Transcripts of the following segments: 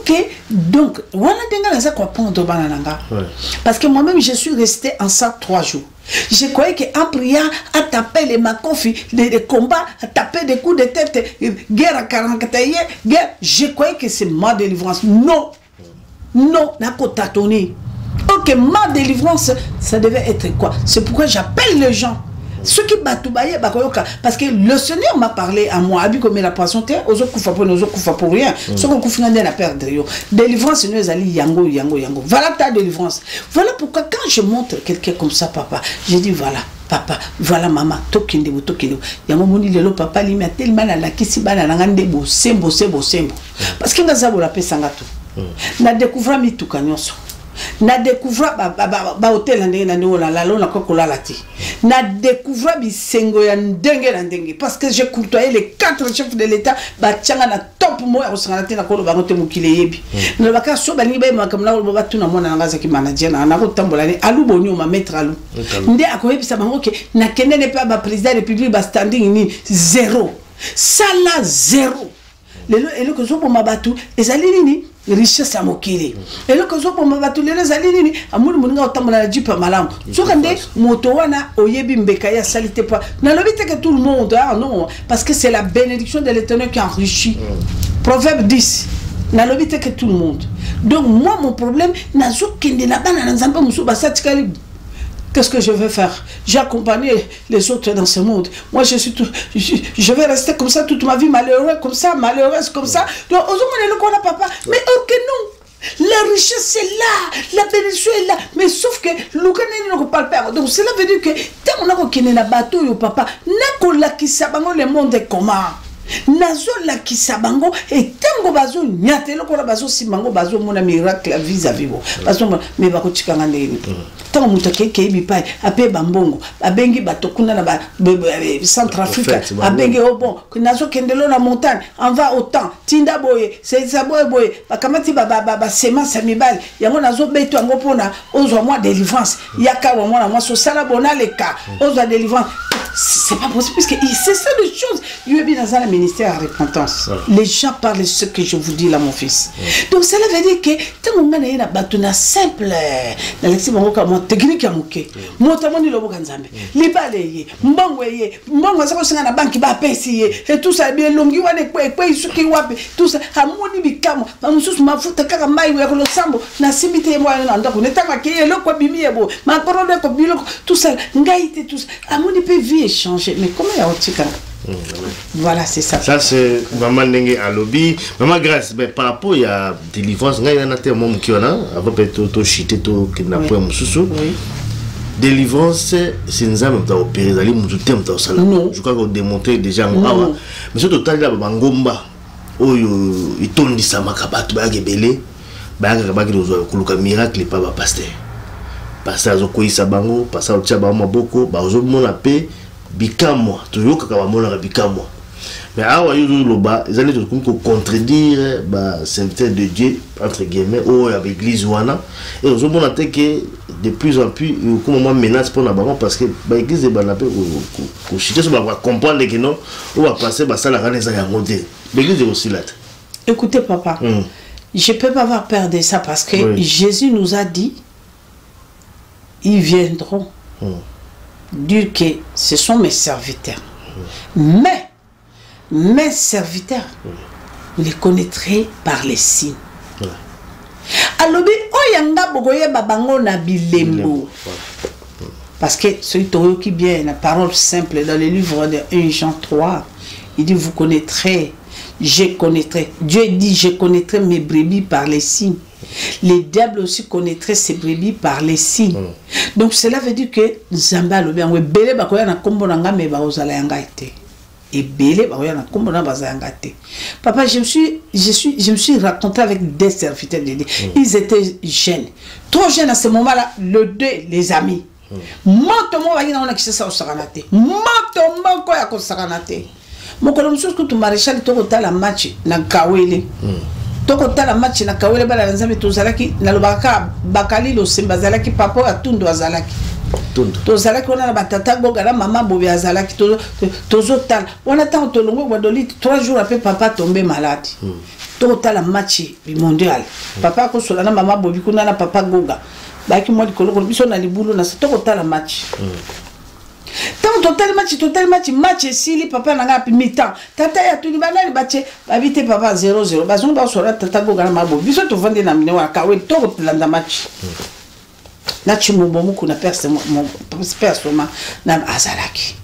Ok, donc, voilà parce que moi-même, je suis resté enceinte 3 jours. Je croyais qu'en priant, à taper les macofi, les combats, à taper des coups de tête, guerre à 44, guerre, je croyais que c'est ma délivrance. Non, non, n'a pas tâtonné. Ok, ma délivrance, ça devait être quoi? C'est pourquoi j'appelle les gens. Ceux qui battent parce que le Seigneur m'a parlé à moi, comme la poisson, aux autres pour rien. Ceux qui ont fait la perdre. Délivrance, nous allons yango. Voilà ta délivrance. Voilà pourquoi quand je montre quelqu'un comme ça, papa, je dis voilà. Papa, voilà maman, tokinde. Yango moni lelo papa li m'a tellement la kisi bana ngande bo sembo. Parce que ngaza bola pesa ngatu. Na découvrir mi tukanyonso. Na découvrir ba hôtel ndenge na ndeko la lona kokola lati. Na découvrir bisengo ya ndenge parce que j'ai courtoyé les 4 chefs de l'état ba tchanga na top mo ya osangana na kolo bangote mukile yebi. Na baka so ba ngiba makamna ko ba tuna mona ngaza ki manager na ko tambola ni alu bonyo ma maître alu. Nde akoyebisa bango ke na kende ne pa ba président de la République ba standing ni 0. Ça là 0. Et le que pour ma batou ezali nini richesse à mokili et le que pour ma batou les ezali nini amulu muninga otambola na jipa malamu sokande moto wana oyebi mbeka ya salité pas na lobite que tout le monde ah non parce que c'est la bénédiction de l'Éternel qui enrichit. Proverbe 10 na lobite que tout le monde. Donc moi mon problème nazo kende na bana na nzambe musu basatikali. Qu'est-ce que je vais faire? J'ai accompagné les autres dans ce monde. Moi, je vais rester comme ça toute ma vie, malheureuse comme ça. Donc, on papa. Mais ok, non. La richesse est là, la bénédiction est là. Mais sauf que l'Ukraine ne parle pas. Donc, cela veut dire que tant qu'on a qu'il na bateau, papa, n'a qu'on la qui s'abango le monde est comment? Nazo la kisabango et tango bazo nyatelo ko la bazo simango bazo mona miracle vis-à-vis bazo me bako chikanga ndeni tango mutake ke bipai ape bambongo abengi batokuna na ba Centrafrique abengi au bon nazo kendelo na montagne en va au temps tinda boye c'est ça boye bakamati ba semence mibali yango nazo beto yango pona ozwa moi délivrance yaka wa moi so sala bona le cas ozwa délivrance. C'est pas possible parce que c'est ça les choses. Il y a bien dans le ministère à repentance. Les gens parlent de ce que je vous dis là, mon fils. Donc cela veut dire que tant qu'on a une bâtonne simple, dans l'exemple mon technique à mouké, mon tamoni le bokanzambe, les balayés, mbangweye, mbangwa ça qu'on a la banque va payer et tout ça bien longi wane quoi isuki wapi tout ça amoni bikamo, mamususu mafuta kaka mai ya kolo sambo na simite moi na ndako netanga ke lo kwa bimi ebo, ma korone ko biloko tout ça ngaite tout ça amoni peut vie changer. Mais comment il y a autre chose? Voilà, c'est ça. Ça, c'est maman Nengue à lobby. Maman Grâce, ben, par rapport à délivrance, il y a un terme qui est là, avant de chiter, de kidnapper, délivrance, c'est une arme qui a opéré, d'aller nous jeter un salaire. Je crois qu'on démontrait déjà. Mais ce total, il y a un gomba, il tourne du samacabat, il y a un belé, il y a un miracle, pas pasteur. Pasteur, il y a un bango, pasteur, il y a un maboko, il y a un paix. Bikamo, toujours que Kamamona Bikamo. Mais à Loba, ils allaient contredire le sainteté de Dieu, entre guillemets, ou avec l'église Wana. Et aux hommes, on a que de plus en plus, comme on menace pour la baron, parce que l'église de Banapé, on va comprendre que non, on va passer à la ranesse à monter. L'église est aussi là. Écoutez, papa, je ne peux pas avoir peur de ça parce que Jésus nous a dit ils viendront. Dire que ce sont mes serviteurs. Mais mes serviteurs, vous les connaîtrez par les signes. Alors, parce que celui qui vient, la parole simple dans le livre de 1 Jean 3, il dit vous connaîtrez, je connaîtrai. Dieu dit je connaîtrai mes brebis par les signes. Les diables aussi connaîtraient ces brebis par les signes. Donc cela veut dire que Zamba le bien belé bakoya na kombo nanga me ba ozala yanga été. Et belé bakoya na kombo na bazanga été. Papa, je me suis raconté avec des serviteurs de Dieu. Ils étaient jeunes. Trop jeunes à ce moment-là, les amis. Motomo ba ina ona kisasa osaganate. Motomo ko ya kosaganate. Mokolo mususu kutu maréchal to kota la match na Kawele. Toko tala match na Kawele bala nzambe tozalaki na lobaka bakali lo semba zalaki papa atundu azalaki tozalaki ona na batata goga na mama bobe azalaki tozo tala on attend tolongo badoli 3 jours après papa tombé malade total la match mondial papa ko sola na mama bobi kuna na papa goga ba ki mo di kolo biso na libulu na total la match tant total match sili papa na ngapi mi-temps tata ya tuni banani bache babite papa 0-0 bazonga ba sola tata goga na mabo biso to vende na mine wa kawe to landa match na chimumbo muku na personne na azalaki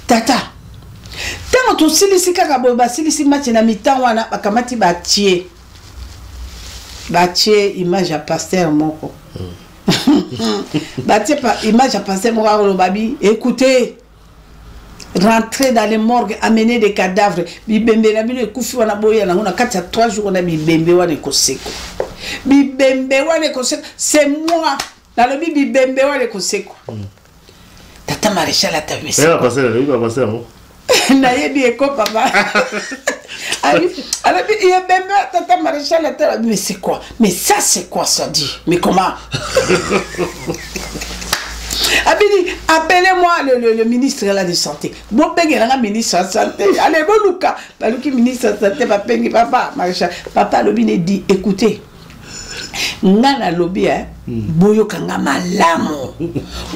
tata tant to sili sikaka bo ba sili si match na mi-temps wana bakamati batie image à pasteur moko batie pa image à pasteur moko babi écoutez rentrer dans les morgues amener des cadavres bibembe na bino ekufi wana boya na ngona kati ya 3 jours na bibembe wana ekoseko c'est moi dans le bibembe wana ekoseko tata maréchal atamesi passer mo na yebi eko papa alors il y a même tata maréchal mais c'est quoi, mais ça c'est quoi ça dit, mais comment Abidi, appelez-moi le ministre de la santé. Bon, le ministre de la santé. Allez, bon, Luca. Le ministre de la santé, papa, maréchal. Papa, le ministre dit, écoutez, Nana lobby, boyo kanga malamo.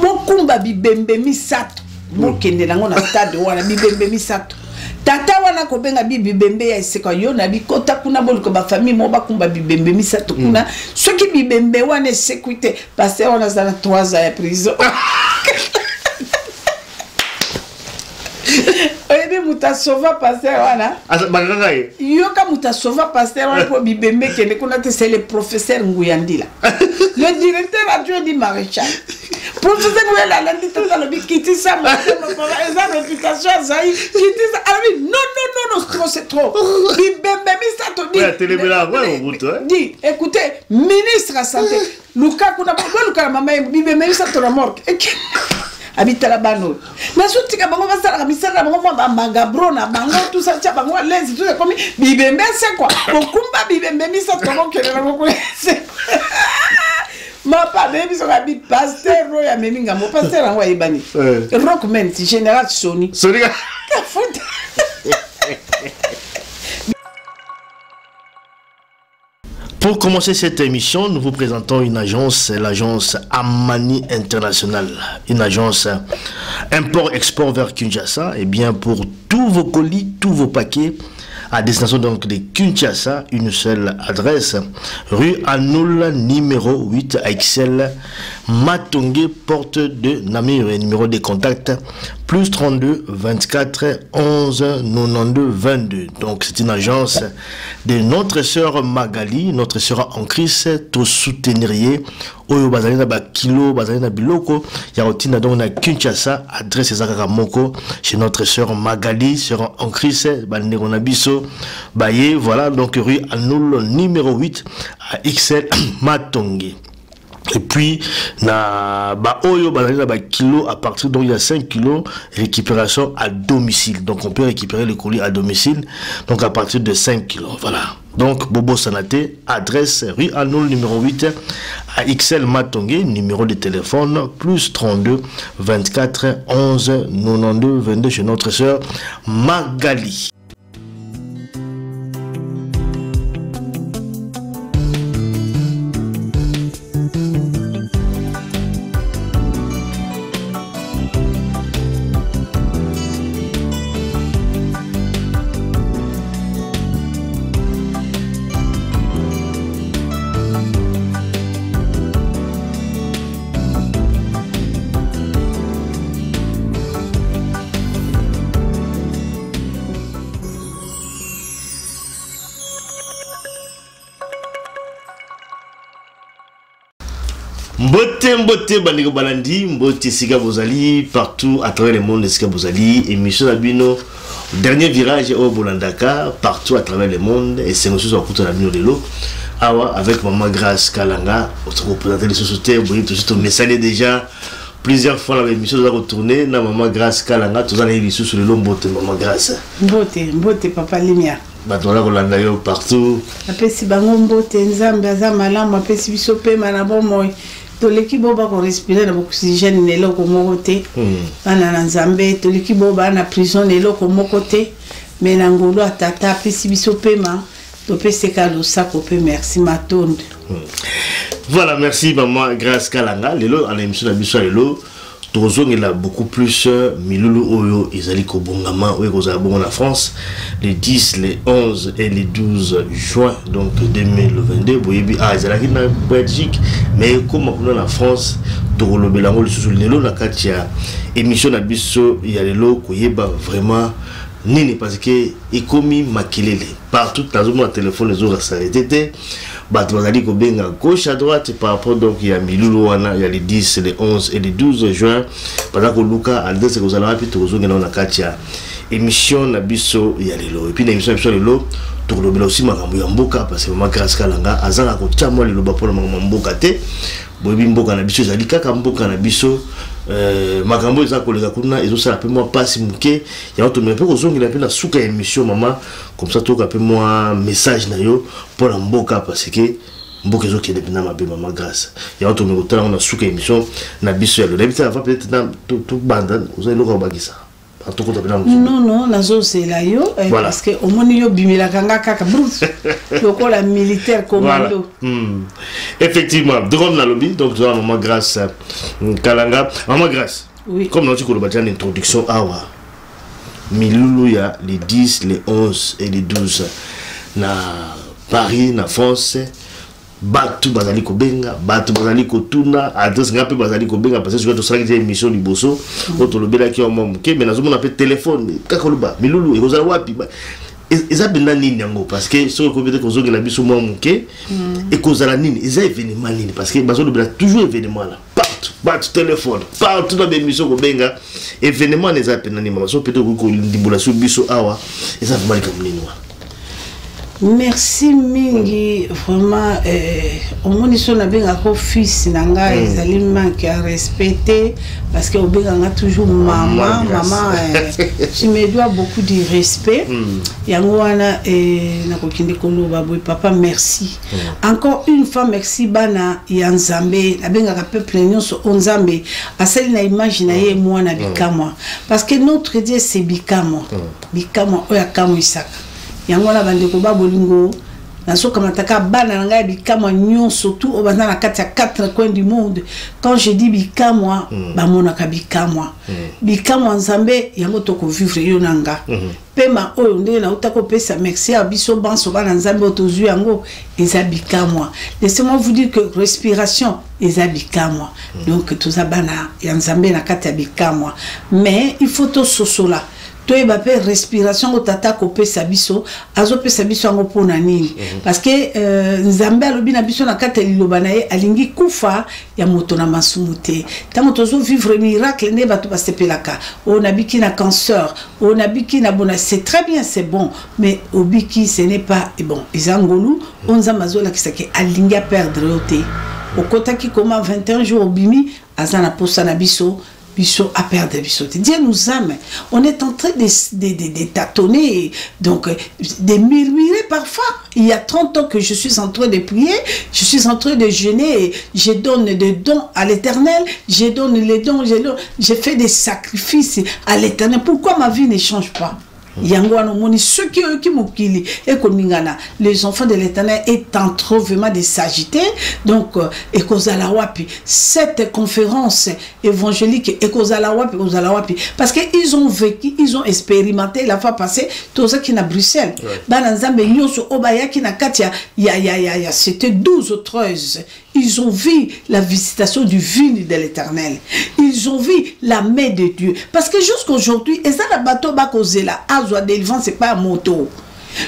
Bon, kumba bibembe misato. Bon, kende nango na stade wana bibembe misato. Tata wana ko benga bibembe ya iseko yo na bikota kuna boluko ba famille mo ba kumba bibembe misato kuna. Soki bibembe wana sécurité parce qu'on a dans 3 ans de prison. Oyebi mutasova pasteur wana. Yoka mutasova pasteur wana pour bibembe kende kuna te c'est le professeur Nguyandila. Le directeur adjoint du maréchal. Professeur Nguyandila landi tata lobi kiti ça ma eza réputation zaï kiti ça alors non c'est trop. Bibembe misato dit. Ouais télémela ouais on route. Dit écoutez ministre de la santé Luka kuna Luka mama bibembe misato la mort. Habite la bano. Na sotika bango basala ka misala bango ba manga bro na bango tout ça tia bango lens tout comme bibembe c'est quoi. Okumba bibembe misato bango kele na bango. Ma pas de biso ka bi pasteur roya meminga mo pasteur ngwa ibani. Rockman ti général Sony. Sony ka foot. Pour commencer cette émission, nous vous présentons une agence, l'agence Amani International, une agence import-export vers Kinshasa, et bien pour tous vos colis, tous vos paquets, à destination donc de Kinshasa, une seule adresse, rue Anoul, numéro 8 à XL, Matongé, porte de Namur, numéro de contact, plus 32 24 11 92 22. Donc c'est une agence de notre sœur Magali, notre sœur en Christ, tout soutenirier, Oyo Bazalina ba kilo, Bazalina biloko, Yarotina donc na Kinshasa, adresse Zakara Moko, chez notre sœur Magali, sœur en Christ, Balneronabiso, Baye, voilà, donc rue Anoul, numéro 8 à XL Matongé. Et puis, na ba oyo bazalina ba kilo à partir donc il y a 5 kilos récupération à domicile. Donc on peut récupérer le colis à domicile. Donc à partir de 5 kilos. Voilà. Donc Bobo Sanaté, adresse rue Anoul numéro 8 à XL Matongé, numéro de téléphone plus 32 24 11 92 22 chez notre sœur Magali. Mbote bandeko balandi mbote sika bozali partout à travers le monde sika bozali émission Abino dernier virage au Bolandaka partout à travers le monde et c'est aussi sur la bino lelo awa avec maman Grâce Kalanga on se représente les sociétés bon tout ce message déjà plusieurs fois la émission doit retourner na maman Grâce Kalanga tous les émissions sur le mbote maman Grâce mbote papa Limia batona kolanda yo partout apesi bango mbote nzambe aza malamu apesi biso pe manabo moy to l'équipe ba ko respirer na oxygène nelo ko mokote ana na nzambe to l'équipe ba na prison nelo ko mokote mais na ngolo atata apesi biso pema topé sekalo sakopé merci matonde. Voilà, merci maman Grâce Kalanga. Lelo à l'émission d'Abissou Lelo, Tozong il a beaucoup plus Milulu Oyo Izaliko Bongama Oyo Kozabon en France les 10, les 11 et les 12 juin donc 2022. Boyebi ah Izalaki na Belgique mais comme on en France Togolo Belango le sous Lelo na katia émission d'Abissou il y a Lelo Koyeba vraiment nini parce que ikomi makelele partout dans le téléphone les autres s'arrêtaient. Batouazali Kobenga gauche à droite par rapport donc il y a Milulu wana il y a les 10 les 11 et les 12 juin pendant que Luka Alde se kozala rapi tozonga na katia émission na biso ya lelo et puis l'émission na biso lelo tolobela aussi makambo ya mboka parce que Maman Grâce Kalanga azala ko tsamwa lelo ba pour makambo mboka te boyebi mboka na biso ezali kaka mboka na biso makambo eza kolega kuna ezosala pe moi pasi muke ya to me pe kozongela pe na suka émission maman comme ça toka pe moi message na yo pour la mboka parce que mboka ezo kende na mabe Maman Grâce ya to me kotala na suka émission na biso ya le va peut-être na tout banda vous allez le rebagisa. Non, non, la zone c'est là yo voilà. Parce que au moins yo bimila kanga kaka brut. Donc la militaire commando. Voilà. Effectivement, drone na lobby donc Maman Grâce Kalanga, Maman Grâce. Oui. Comme nous avons dit en introduction awa. Milulu ya les 10, les 11 et les 12 na Paris na France. Batu bazali kobenga batu bazali kotuna adresse ngape bazali kobenga parce que tu as une émission liboso otolobela ki omo muke mais nazomona pe téléphone kakoluba Milulu ekozala wapi eza benda nini yango parce que so ko peut-être kozongela biso mo muke ekozala nini eza événement nini parce que bazolobela toujours événement là partout téléphone partout dans l'émission kobenga événement neza pena ni mama so peut-être ko ndibula so biso awa eza vraiment comme nini wa. Merci mingi vraiment au moins son a bien un fils nanga ezali manque à respecter parce que obenganga toujours maman tu me dois beaucoup de respect yango wana na kokinde koloba boy papa merci encore une fois merci bana ya Nzambe abengaka peuple nyonso Nzambe asali na image na ye mwana bikamwa parce que notre Dieu c'est bikamwa oya kamwa isaka yango la bande ko ba bolingo na so kamataka bana nanga bikamwa nyon surtout au bana na kati ya 4 coins du monde quand je dis bikamwa ba monaka bikamwa Nzambe yango to ko vivre yo nanga pema oyo ndé na utako pesa merci à biso banso bana Nzambe otozu yango eza bikamwa. Laissez-moi vous dire que respiration eza bikamwa donc tout ça bana ya Nzambe na kati ya bikamwa mais il faut to sosola toi il m'appelle respiration au tata kopé sabiso azo pe sabiso ngo pona nini parce que Nzambe alobi na biso na kata lilobanaye alingi kufa ya moto na masumute tango tozo vivre miracle ne bato basepelaka on abiki na cancer on abiki na bona c'est très bien c'est bon mais obiki ce n'est pas bon izangolu onza mazola kisake alingi perdre oté au kota ki koma 21 jours obimi azana posa na biso à perdre biso. Dieu nous aime. On est en train de tâtonner, donc de murmurer parfois. Il y a 30 ans que je suis en train de prier, je suis en train de jeûner, je donne des dons à l'Éternel, je donne les dons, je fais des sacrifices à l'Éternel. Pourquoi ma vie ne change pas? Ceux qui m'occupent et koningana, les enfants de l'Éternel est en train vraiment de s'agiter. Donc, cette conférence évangélique, parce qu'ils ont vécu, ils ont expérimenté la fois passée, tout ça qui est à Bruxelles. C'était 12 ou 13. Ils ont vu la visitation du vigne de l'Éternel. Ils ont vu la main de Dieu. Parce que jusqu'aujourd'hui, et ça la bateau ba causé la azwa délivrance c'est pas un moto.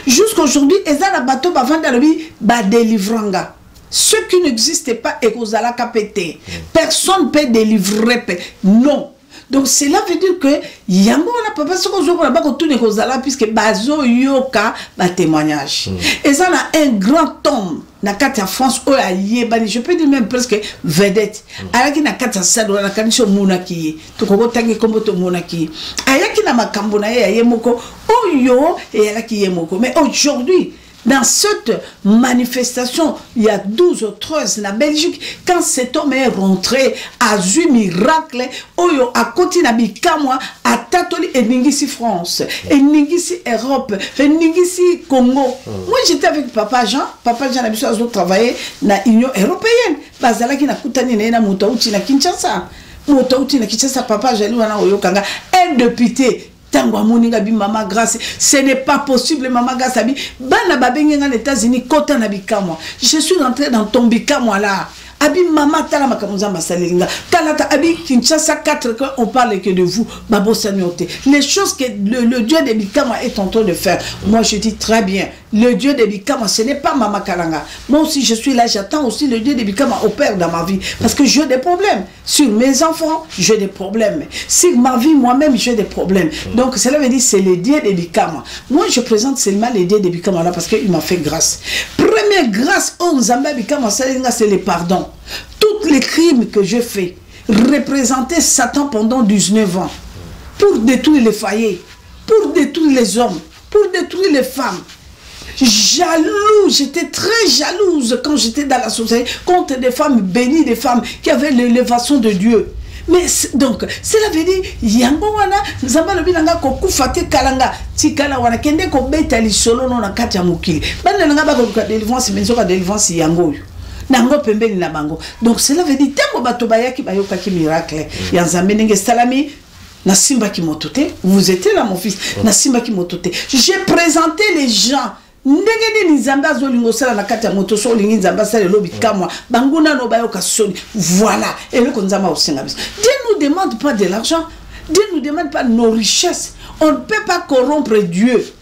Jusqu'aujourd'hui, et ça la bateau ba vendre la vie ba délivranga. Ce qui n'existe pas et cause la capété. Personne peut délivrer. Non. Donc cela veut dire que yango na papa ce qu'on voit là-bas tout ne cause là puisque bazo yoka ba témoignage. Et ça na un grand homme na kati ya France o ya yebani je peux dire même presque vedette ayaki na kati ya sado na kanisho monaki to ko tangi kombo to monaki ayaki na makambo na ye moko oyo et ayaki ye moko mais aujourd'hui dans cette manifestation, il y a 12 ou 13 en Belgique, quand cet homme est rentré, a eu miracle, oyo a continué à bikamwa, a tatoli et ningisi France, et ningisi Europe, et ningisi Congo. Moi j'étais avec Papa Jean a besoin de travailler dans l'Union Européenne. Bazala qui n'a coutani na mutauti na Kinshasa. Mutauti na Kinshasa, Papa Jean wana oyo kanga, un député. Tango moninga bi mama grâce, ce n'est pas possible mama grâce abi bana babenga en États-Unis kota na bikamwa. Je suis rentré dans ton bikamwa là. Abi mama tala makamuza masalinga. Talata abi Kinshasa 4 quand on parle que de vous babo sanyote. Les choses que le Dieu de Bikama est en train de faire. Moi je dis très bien, le Dieu de Bikama ce n'est pas Mama Kalanga. Moi aussi je suis là, j'attends aussi le Dieu de Bikama opère dans ma vie parce que j'ai des problèmes. Sur mes enfants, j'ai des problèmes. Sur ma vie moi-même, j'ai des problèmes. Donc cela veut dire c'est le Dieu de Bikama. Moi je présente seulement le Dieu de Bikama là parce qu'il m'a fait grâce. Première grâce au Nzamba Bikama c'est le pardon. Tous les crimes que je fais représentaient Satan pendant 19 ans pour détruire les foyers, pour détruire les hommes, pour détruire les femmes. Jalouse, j'étais très jalouse quand j'étais dans la société contre des femmes bénies, des femmes qui avaient l'élévation de Dieu. Mais donc, cela veut dire, yango wana, nzamba lobi nanga kokufate kalanga, tikala wana kende ko beta li solo no na kati ya mukili. Bana nanga ba ko délivrance, mais ka délivrance yango. Nango pembeni na bango. Donc cela veut dire temo bato bayaki bayoka ki miracle. Ya nzambe nenge salami na simba ki motote. Vous étiez là mon fils, na simba ki motote. J'ai présenté les gens. Ndenge ni nzamba zolingo sala na kati ya moto so lingi nzamba sala lobi kamwa banguna no bayoka soni. Voilà. Et le konzama osenga biso. Dieu nous demande pas de l'argent. Dieu nous demande pas nos richesses. On ne peut pas corrompre Dieu.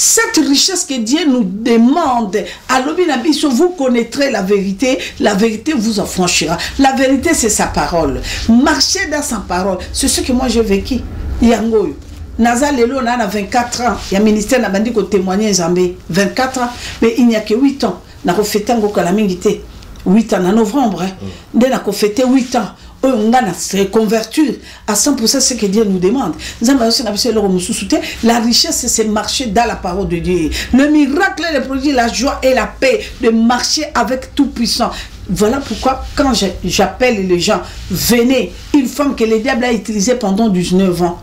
Cette richesse que Dieu nous demande, à l'obinabiso, vous connaîtrez la vérité vous affranchira. La vérité, c'est sa parole. Marcher dans sa parole, c'est ce que moi j'ai vécu. Yango. Naza Lelo, on a 24 ans. Il y a un ministère qui a dit qu'on témoignait Zambé. 24 ans. Mais il n'y a que 8 ans. On a fait un 8 ans en novembre. On a fait 8 ans. On a se convertir à 100% ce que Dieu nous demande. La richesse, c'est marcher dans la parole de Dieu. Le miracle, le produit, la joie et la paix de marcher avec tout puissant. Voilà pourquoi quand j'appelle les gens, venez, une femme que le diable a utilisée pendant 19 ans.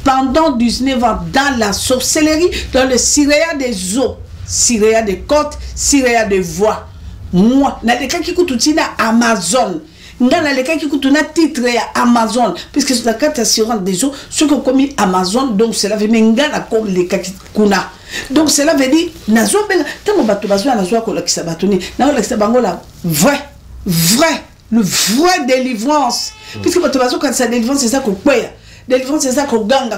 Pendant 19 ans, dans la sorcellerie, dans le ciréa des eaux, ciréa des côtes, ciréa des voies. Moi, dans les cas qui coûtent Amazon. Ngana les cas qui coûtent un titre à Amazon, puisque c'est la carte assurante des eaux, ceux qui ont commis Amazon, donc cela veut dire ngana comme les cas qui kuna. Donc cela veut dire nazo ben tant bato bazo nazo ko la kisabatoni, na la kisabangola vrai, le vrai délivrance, puisque bato bazo quand ça délivrance c'est ça ko kwea. Délivrance c'est ça qu'on gagne,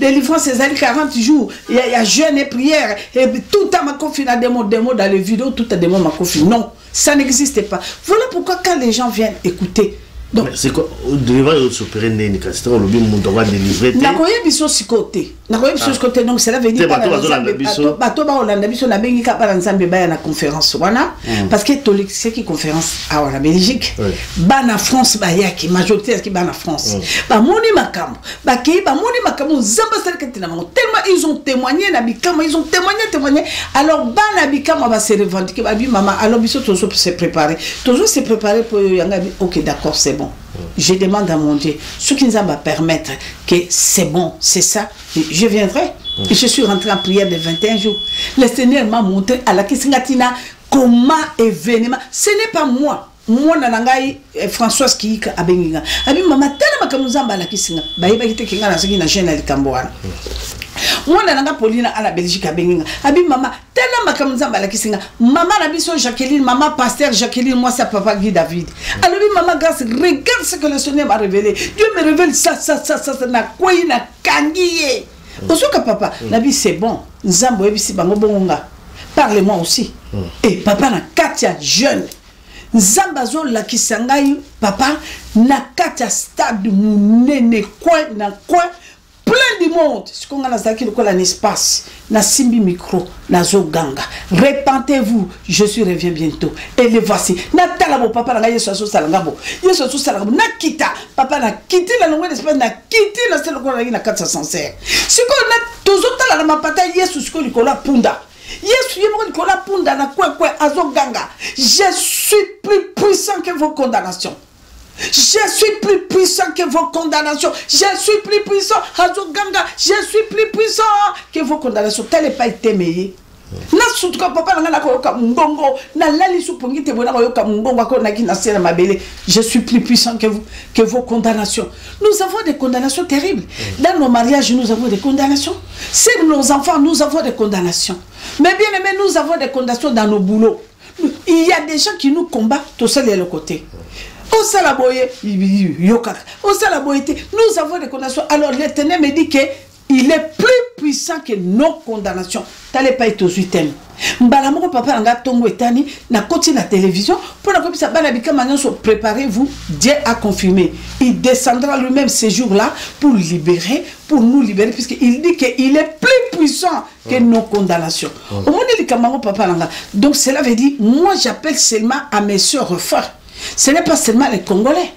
délivrance c'est ça 40 jours, il y a jeûne et prière, et tout à ma confie dans des mots dans les vidéos, tout à des mots ma confie. Non, ça n'existe pas. Voilà pourquoi quand les gens viennent écouter. Donc, c'est quoi? Devant s'opérer né c'est le bien monde va délivrer. Nakoye biso sikoté. Nakoye biso sikoté donc cela veut dire bato ba Hollande biso na bengi ka ba nzambe ba na conférence wana parce que tolik c'est qui conférence à la Belgique. Ba na France ba yaki majorité qui ba na France. Ba moni makambo. Ba ki ba moni makambo nzamba sel ketina tellement ils ont témoigné na bikama, ils ont témoigné. Alors ba na bikama ba se revendiquer ba bi maman alors biso toujours se préparer. Toujours se préparer pour yanga OK d'accord c'est bon. Je demande à mon Dieu, ce qui nous va permettre que c'est bon, c'est ça, je viendrai. Et je suis rentré en prière de 21 jours. Le Seigneur m'a montré à la Kisingatina comment événement. Ce n'est pas moi. Moi, nanangai Françoise qui a benga. Abi mama tellement que nous avons la Kisinga. Baïba qui te kinga na seki na chaîne de Camboana. Moi, nanga Pauline à la Belgique à benga. Abi mama tellement que nous avons la Kisinga. Maman la biso Jacqueline, maman pasteur Jacqueline, moi c'est papa Guy David. Alors maman grâce, regarde ce que le Seigneur m'a révélé. Dieu me révèle ça na quoi il a kangié. Osoka papa, la vie c'est bon. Nzambo ebisi bango bonga. Parlez-moi aussi. Et papa na Katia jeune. Nzambazo la kisangai papa na Katia stade munene quoi na quoi plein de monde. Ce qu'on a dans un espace, na simbi micro, na zo ganga. Répentez-vous, je suis reviens bientôt. Et le voici. Na talabo papa na yeso salangabo. Yeso salangabo na kita. Papa na quitté la langue d'Espagne, na quitté la seule qu'on a na 400 sincère. Ce qu'on a toujours la mapata yeso ce qu'on lui punda. Yesu yemo nikola punda na kwe azoganga. Je suis plus puissant que vos condamnations. Je suis plus puissant que vos condamnations. Je suis plus puissant. Azoganga. Je suis plus puissant que vos condamnations. Tel n'est pas été meilleur. Na sutuka papa na koyoka mbongo na lali supongi te bona koyoka mbongo ko na kina sera mabele. Je suis plus puissant que vos condamnations. Nous avons des condamnations terribles. Dans nos mariages, nous avons des condamnations. C'est nos enfants, nous avons des condamnations. Mais bien aimé, nous avons des condamnations dans nos boulots. Il y a des gens qui nous combattent tout seul de l'autre côté. Au Salaboye, nous avons des condamnations. Alors l'Éternel me dit que il est plus puissant que nos condamnations. T'allais pas être aux 8e. Mbalamoko papa anga tongo etani na koti la télévision pour la ça banabika maintenant se préparez-vous, Dieu a confirmé. Il descendra lui-même ces jours-là pour libérer, pour nous libérer puisqu'il dit qu'il est plus puissant que nos condamnations. Au monde dit papa anga. Donc cela veut dire moi j'appelle seulement à mes sœurs frères. Ce n'est pas seulement les Congolais.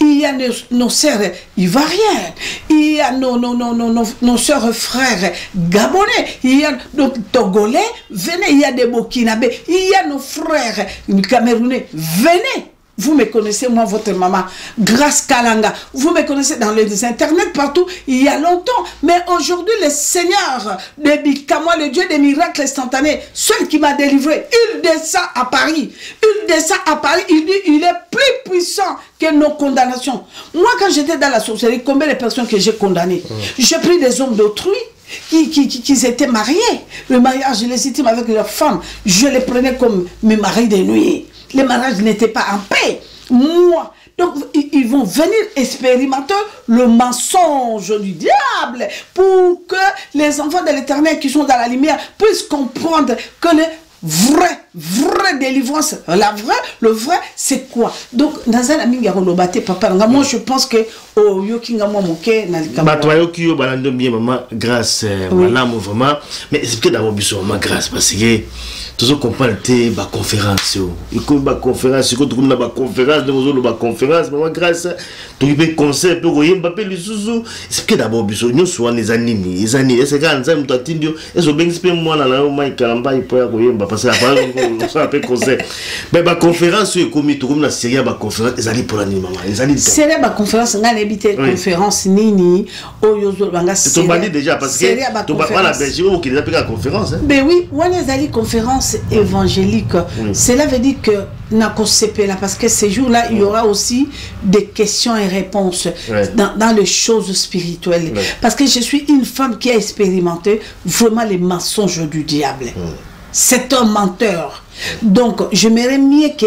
Il y a nos sœurs ivoiriennes, il y a nos sœurs frères gabonais, il y a nos togolais, venez, il y a des burkinabés, il y a nos frères camerounais, venez. Vous me connaissez, moi, votre maman, Grâce Kalanga. Vous me connaissez dans les internets partout, il y a longtemps. Mais aujourd'hui, le Seigneur de Bikama, le Dieu des miracles instantanés, celui qui m'a délivré, il descend à Paris. Il descend à Paris, il dit, il est plus puissant que nos condamnations. Moi, quand j'étais dans la sorcellerie, combien de personnes que j'ai condamnées? J'ai pris des hommes d'autrui qui étaient mariés. Le mariage légitime avec leurs femmes, je les prenais comme mes maris de nuit. Les mariages n'étaient pas en paix. Moi. Donc, ils vont venir expérimenter le mensonge du diable pour que les enfants de l'Éternel qui sont dans la lumière puissent comprendre que le vraie délivrance, le vrai, c'est quoi? Donc, dans un ami, papa, moi, je pense que au yokinga moi moké na batoyoki yo balando bien maman grâce malamu vraiment mais c'est peut-être d'abord biso maman grâce parce que toujours comprendre te ba conférence yo iko ba conférence ko tukuna ba conférence de mozo ba conférence maman grâce to ibe concert pe ko yemba pe lisusu c'est peut-être d'abord biso nyo soa les animi est-ce que nza mtu atindio ezo bengi pe moi na la mai kalamba ipo ya ko yemba parce que après on ça pe concert mais ba conférence yo komi tukuna série ba conférence ezali pour la maman ezali série ba conférence ngane habité conférence nini oyozo banga c'est ton bandi déjà parce que tu vas pas la Belgique ou qu'il a pris la conférence ben oui on est allé conférence évangélique cela veut dire que n'a là parce que ces jours-là il y aura aussi des questions et réponses dans les choses spirituelles parce que je suis une femme qui a expérimenté vraiment les mensonges du diable c'est un menteur donc je m'aimerais mieux que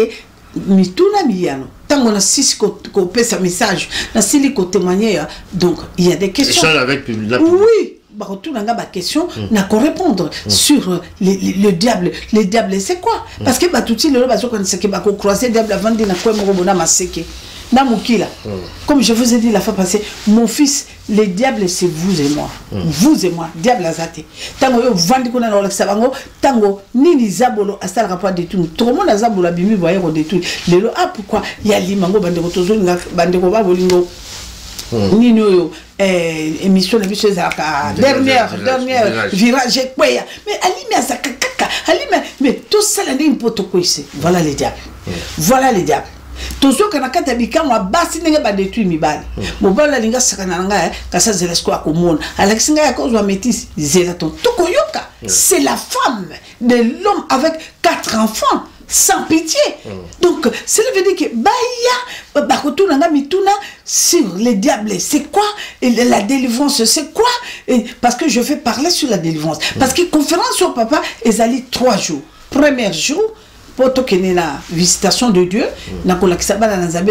mituna miyano tant on a six copié sa message na sili ko témoigner donc il y a des questions avec oui bah tout n'a pas question n'a qu'à répondre sur le diable c'est quoi parce que bah tout le bazo quand c'est que bah croiser diable avant de na quoi mo bona maseke na mukila comme je vous ai dit la fois passée mon fils le diable c'est vous et moi diable azate tango yo vandi kuna na oleksa bango tango nini zabolo asala rapport de tout le monde azabolo bimi voyer de tout lelo ah pourquoi il y a limango bandeko tozolinga bandeko ba bolingo nini yo émission de biso za dernière virage quoi mais alime azaka kaka alime mais tout ça là n'importe quoi ici voilà les diables toujours quand on a bika moi basi nenge ba détruire mibali mobala linga sakana nga kasa zelesko akomona alexinga ya kozwa métis zelaton tokoyoka c'est la femme de l'homme avec 4 enfants sans pitié donc cela veut dire que baya bakotuna nga mituna sur les diables c'est quoi et la délivrance c'est quoi et parce que je vais parler sur la délivrance parce que conférence sur papa ezali 3 jours premier jour pour la visitation de Dieu,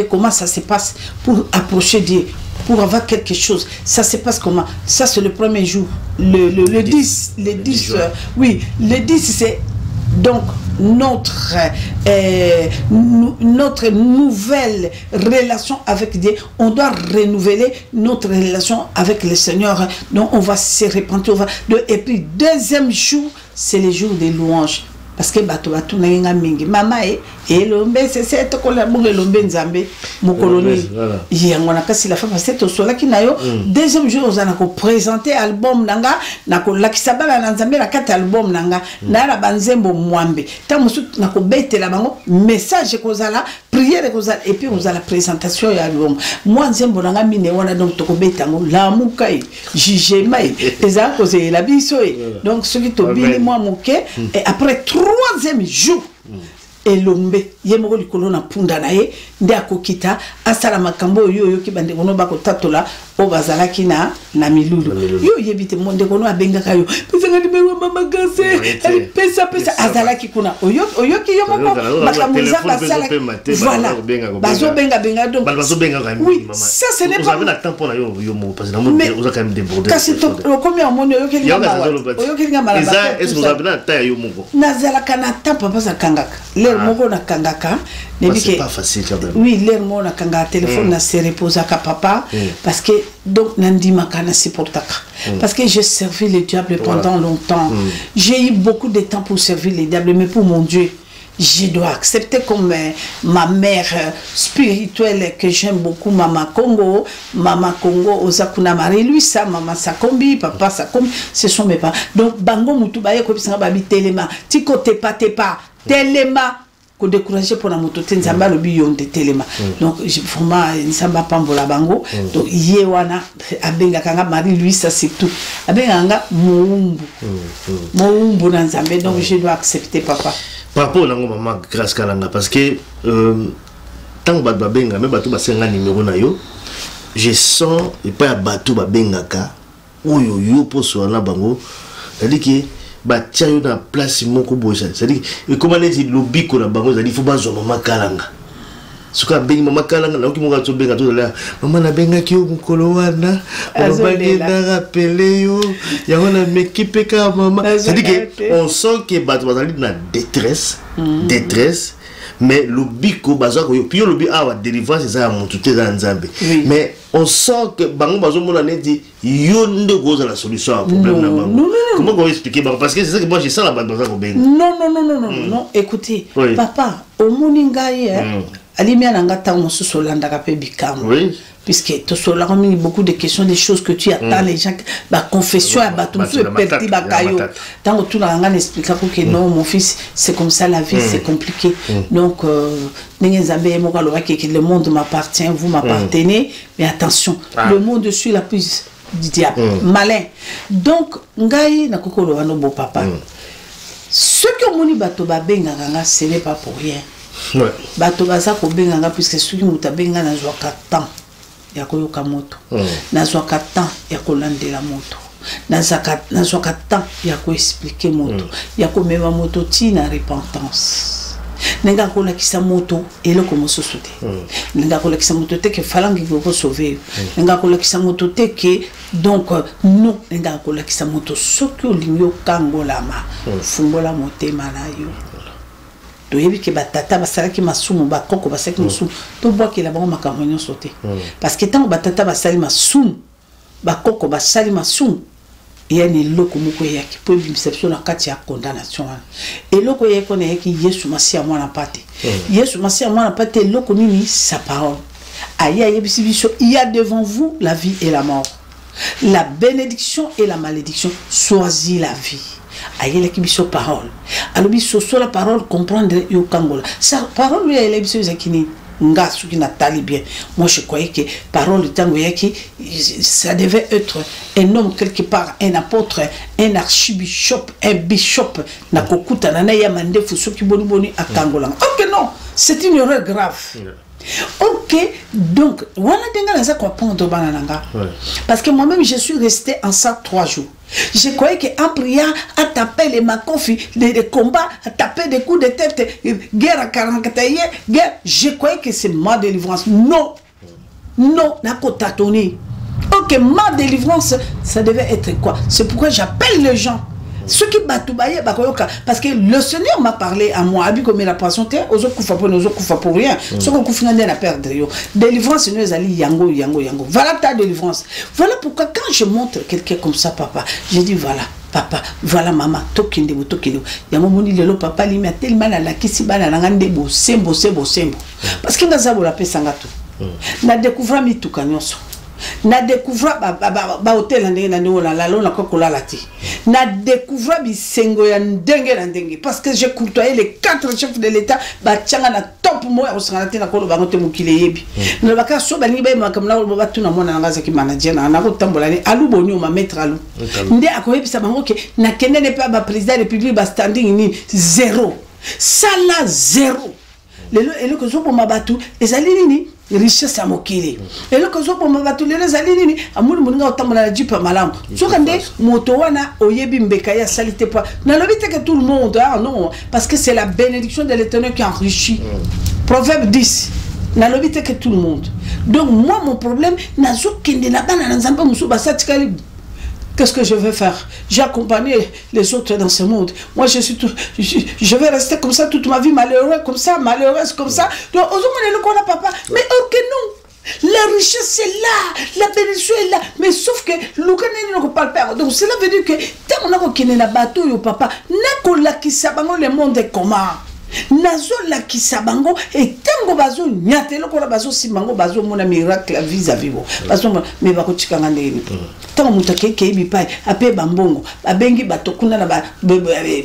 comment ça se passe pour approcher Dieu, pour avoir quelque chose. Ça se passe comment? Ça c'est le premier jour. Le 10, oui, le 10 c'est donc notre nouvelle relation avec Dieu. On doit renouveler notre relation avec le Seigneur. Donc on va se repentir. Et puis deuxième jour, c'est le jour des louanges. parce que bato batuna nga mingi mama elombe c'est to kola bongo elombe nzambe mokoloni yango na kasi la femme c'est to sola ki nayo deuxième jour on a ko présenter album nanga na ko lakisa bala na nzambe na kati album nanga na la banzembo mwambe ta musu na ko betela bango message ko zala prière ko zala et puis on a la présentation ya album moi nzembo nanga mine wana donc to ko betango la mukai jugement eza ko c'est la biso donc ce qui to bini moi moké et après 3e jour elombe yemoko likolo na punda na ye nde akokita asala makambo oyo ki bande kono bako tatola o bazalaki na milulu yo yebite monde kono abengaka yo pesa numéro mama gase pesa azalaki kuna oyo ki yemoko makambo za basala voilà bazo benga donc bazo benga quand même oui ça ce n'est pas vous avez le temps pour la yo mo parce que vous a quand même débordé kasi to combien monde oyo ki ngama est-ce que vous avez le temps yo moko nazala kana ta papa za kangaka moko na kangaka c'est pas facile quand même oui l'air mo na kangaka téléphone na se reposa ka papa parce que donc nandi makana supportaka parce que j'ai servi le diable pendant longtemps j'ai eu beaucoup de temps pour servir le diable mais pour mon Dieu je dois accepter comme ma mère spirituelle que j'aime beaucoup, Maman Congo, Osakuna Marie-Louis, Maman Sakombi, Papa Sakombi, ce sont mes parents. Donc, Bango Moutubaye, Kopisa Babi Telema, Tiko Tepa, Telema, qu'on décourageait pour la moto, Tenzamba le bion de Telema. Donc, vraiment, Nsamba Pambola Bango, donc, Yewana, Abenga Kanga Marie-Louis, ça c'est tout. Abenga Moumbu, Moumbu Nanzambe, donc je dois accepter, papa. Par rapport à maman grâce kalanga parce que tant que babenga même bato basenga numéro na yo je sens et pas bato babenga ka oyo yo poso na bango c'est-à-dire que ba tia yo na place moko boja c'est-à-dire comment les lobby ko na bango c'est-à-dire faut bazo maman kalanga suka bengi maman kalanga na okimoka to benga to la maman na benga ki o mukolo wana ba na rappeler yo ya ona m'équipe ka maman c'est-à-dire que on sent que bato bazali na détresse mais le biko bazo ko puis le bi awa délivrance ça montuté dans nzambe mais on sent que bango bazo mona neti yo ndo goza la solution à problème na bango comment on expliquer parce que c'est ça que moi je sens la bande bazo ko benga non écoutez papa au moningai Alimia Nangata Mosu Landa Kapé Bikam. Oui. Puisque tu as beaucoup de questions, des choses que tu attends, les gens, la confession, tu es perdu, tant que tu l'as expliqué que non, mon fils, c'est comme ça la vie, c'est compliqué. Donc, le monde m'appartient, vous m'appartenez, mais attention, le monde suit la plus du diable, malin. Donc, Ngaï n'a pas de beau papa. Ce que mon batoba benga, ce n'est pas pour rien. Bato baza ko benganga puisque soki muta benga na zwaka temps ya koyoka moto na zwaka temps ya kolandela moto na zwaka temps ya ko expliquer moto ya ko mema moto tina repentance nenga ko lakisa moto eloko mosusu te nenga ko lakisa moto te ke falangi ko sauver nenga ko lakisa moto te ke donc non nenga ko lakisa moto soki olingo kangolama fungola motema na yo toyebi ke batata basalaki masumu bakoko basalaki masumu to boki la bango makambo sauté parce que tant batata basali masumu bakoko basali masumu yani loko moko yaki po bimiseption na kati ya condamnation et loko yeko na yaki Yesu Masia mwana pate Yesu Masia mwana pate loko nini sa parole aya yebisi biso il y a devant vous la vie et la mort, la bénédiction et la malédiction, choisis la vie. Aïe qui biso parole. Alors biso sur la parole comprendre yo kangola. Sa parole lui elle biso zakini nga suki na tali bien. Moi je croyais que parole tango yaki ça devait être un homme quelque part, un apôtre, un archibishop, un bishop na kokuta na ya mandefu soki boni boni akangola. OK non, c'est une erreur grave. Ok, donc, voilà parce que moi-même, je suis resté en ça 3 jours. Je croyais qu'en priant, à taper les macofi, les combats, à taper des coups de tête, guerre à 44 guerre, je croyais que c'est ma délivrance. Non, non, n'a pas tâtonné. Ok, ma délivrance, ça devait être quoi? C'est pourquoi j'appelle les gens. Ceux qui battent parce que le Seigneur m'a parlé à moi, comme il a présenté, aux autres koufa pour rien, ceux qui koufa n'a perdre. Délivrance, nous allons yango, yango, yango. Voilà ta délivrance. Voilà pourquoi quand je montre quelqu'un comme ça, papa, je dis voilà, papa voilà maman tokende yango moni lelo papa limi tellement la kisi bana na ngande bo sembo parce que ngaza bola pesa ngato na découvrir mi tukanyonso na découvrir ba hôtel ndenge na ndeko la lona kokola lati na découvrir bisengo ya ndenge parce que j'ai courtoyé les 4 chefs de l'état ba tchanga na top mo ya osangana na kolo bango te mukile yebi na baka so ba ni ba makamna ko ba tuna mona ngaza ki manager na ko tambola ni alu boni o ma mettre alu nde akoyebisa bango ke na kende ne pas ba président de la république ba standing ni zéro sala zéro lelo elo ko so po mabatu ezali nini richesse à mokili et le kozo pour mabatu les alini amuli muninga otambola na jipa malamu sokande moto wana oyebi mbeka ya salité pas na lobite que tout le monde ah non parce que c'est la bénédiction de l'Éternel qui enrichit Proverbe 10 na lobite que tout le monde donc moi mon problème nazo kende na bana na nzamba musu basatikali. Qu'est-ce que je vais faire? J'ai accompagné les autres dans ce monde. Moi, je vais rester comme ça toute ma vie, malheureuse comme ça. Donc, on papa. Mais ok, non. La richesse est là, la bénédiction est là. Mais sauf que l'Ukraine ne parle pas. Donc, cela veut dire que tant qu'on a qu'un bateau, yo papa, n'a qu'on l'a qui s'abango le monde est comment? Nazo la kisabango et tango bazo nyatelo ko bazo simango bazo mona miracle vis-à-vis bazo me bako chikanga ndeni tango mutake ke bipai ape bambongo abengi batokuna na ba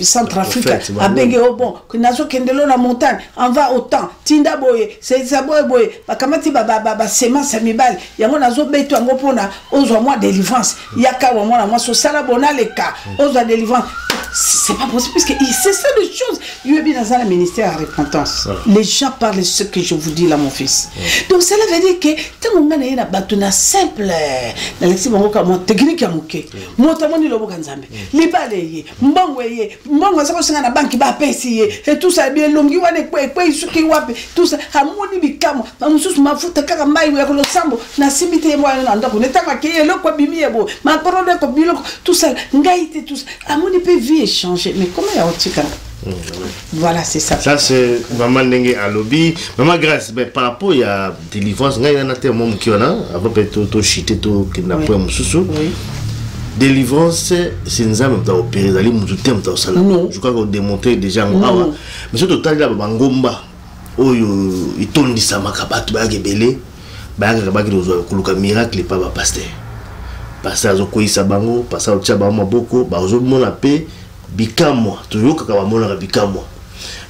Centrafrique abengi au bon nazo kendelo na montagne on va au temps tinda boye c'est ça boye bakamati ba semence mibali yango nazo beto ngo pona ozwa moi délivrance yaka wa moi so sala bona le cas ozwa délivrance. C'est pas possible parce que c'est ça les choses. Il y a bien dans le ministère à repentance. Les gens parlent ce que je vous dis là mon fils. Donc cela veut dire que tant qu'on a une batuna simple, la lexique bangoka mon technique à moquer. Mon tamoni lobo kanzambe. Libale mbongo ça ko na banki ba pesi et tout ça bien longi wane kwa isuki wapi tout ça amoni bikamo bamususu mafuta kaka mai ya ko sambo na simite moi na ndako netaka ke lo ko bimi ebo ma korone ko biloko tout ça ngaite tout ça amoni pe vie changer mais comment ya otika voilà c'est ça. Ça c'est maman ndenge à lobby maman grâce mais par rapport à délivrance ngai na te mom ki ona avant peut to chiter to kidnapper mususu délivrance c'est nzambe ta opérer dali mutu tem ta sala je crois qu'on démontrer déjà awa mais ce total là bangomba oyo itondisa makabatu ba gebele ba ka kirozo kuluka miracle pa ba pasteur azo koisa bango pasteur tia ba maboko ba ozo mona pe bikamwa toujours kaka ba mona bikamwa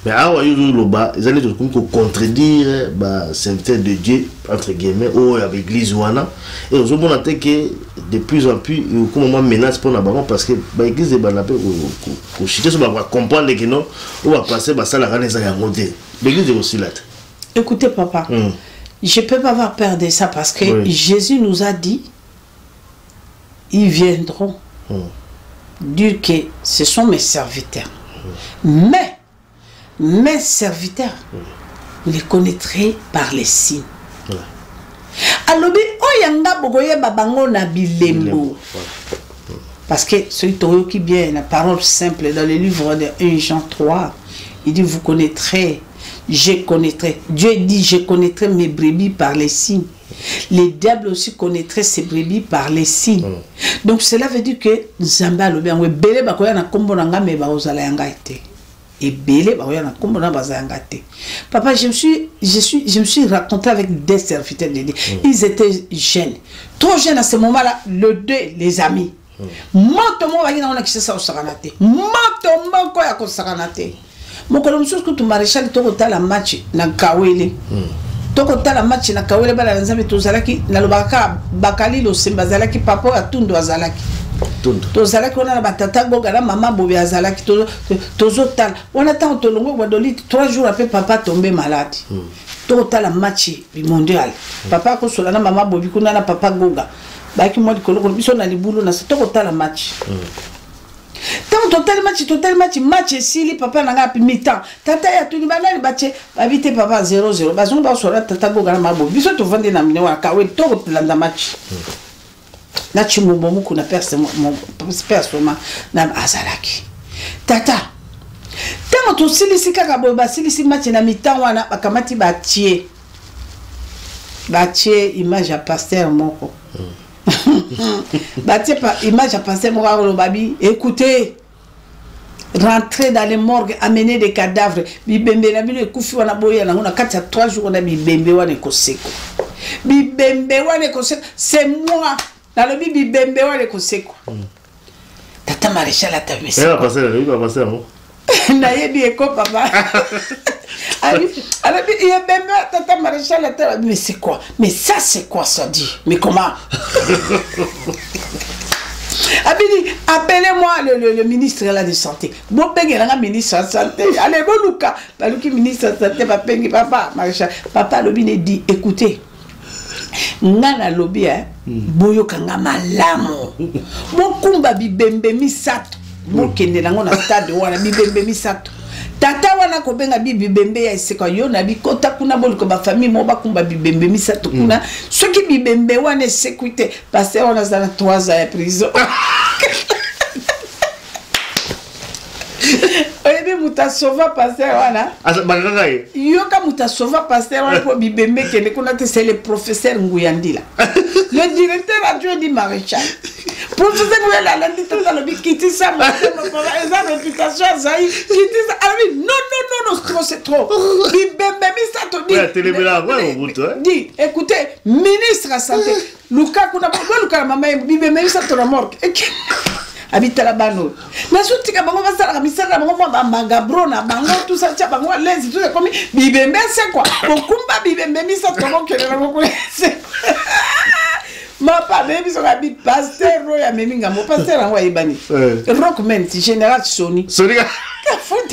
mais awa yo loba ezali to ko contredire ba sainteté de Dieu entre guillemets ou avec l'église wana et ozo mona te que de plus en plus comme moi menace pour na bango parce que ba église ba na pe ko chiter so ba comprendre que non on va passer ba sala kana za ya monter l'église est aussi là. Écoutez papa, je peux pas avoir peur de ça parce que Jésus nous a dit ils viendront dire que ce sont mes serviteurs. Mais mes serviteurs, vous les connaîtrez par les signes. Alors, oyanga bogoye babango na bilembo. Parce que celui qui vient, la parole simple dans le livre de 1 Jean 3, il dit vous connaîtrez, je connaîtrai. Dieu dit je connaîtrai mes brebis par les signes. Les diables aussi connaîtraient ces brebis par les signes. Donc cela veut dire que Zamba le bien belé bakoya na kombo nanga me ba ozala yanga été. Et belé bakoya na kombo na bazanga été. Papa, je me suis raconté avec des serviteurs de Dieu. Ils étaient jeunes. Trop jeunes à ce moment-là, les amis. Moto va y na kisa osakanate. Moto ko ya kosakanate. Mokolo msusu kutu maréchal to kota la match na Kawele. Toko tala match na Kawele bala nzambe tozalaki na lobaka bakali lo semba zalaki papa atundo azalaki tozalaki ona na batata goga na mama bobe azalaki tozo tala on attend tolongo badoli 3 jours après papa tombé malade toko tala match bi mondial papa ko sola na mama bobi kuna na papa goga baki mo dikolo ko biso na libulu na toko tala match total match sili papa nanga pi mi-temps tata ya tuni banali bache babite papa 0-0 bazongo ba sora tata goga na mabo biso to vande na mine wa kawe to landa match na chimumbo muku na personne na azalaki tata tango to silisi kaka bo ba silisi match na mi-temps wana bakamati batie image ya pasteur moko Image à passer mon babi. Écoutez, rentrer dans les morgues, amener des cadavres. Bibembe na bino ekufi wana boya na ngona kati ya 3 jours na bibembe wana ekoseko. Bibembe wana ekoseko. C'est moi. Dans le bibembe wana ekoseko. Tata Maréchal a tapé ça. Elle va passer là, il va passer là. Nayebi eko papa. Alors il y a même Tata Maréchal a tapé. Mais c'est quoi? Mais ça c'est quoi ça dit? Mais comment? Appelez-moi le ministre de la santé. Bon, le ministre de la santé. Allez, bon, Luca. Le ministre de la santé, papa, Maréchal. Papa, le ministre dit, écoutez, Nana lobby, boyo kanga malamo. Mon kumba bibembe misato. Mon kende nango na stade wana bibembe misato. Tata wana ko benga bibembe ya iseko yo na bikota kuna boli ko ba famille mo ba kumba bibembe misato kuna. Soki bibembe wana sécurité parce qu'on a dans 3 ans de prison. Oyebi muta sauva pasteur wana. Yoka muta sauva pasteur wana pour bibembe kende kuna te c'est le professeur Nguyandila. Le directeur adjoint dit Maréchal. Professeur Nguyandila l'a dit tout à l'heure quitter ça ma réputation Zaï quitter ça. Alors non c'est trop. Bibembe mi ça te dit. Ouais, télébéla ouais au bout toi. Dit écoutez ministre de la santé Luka kuna Luka maman bibembe mi ça te la mort. Habite la bano. Na soutika bango basala ka misala bango ba magabro na bango tout ça tia bango lezi tout comme bibembe c'est quoi? Okumba bibembe mi ça tomo kele na ngoko. Ma pa bebi so ka bi pasteur roya meminga mo pasteur ngwa ibani. Rockman ti général Sony. Sony ka foot.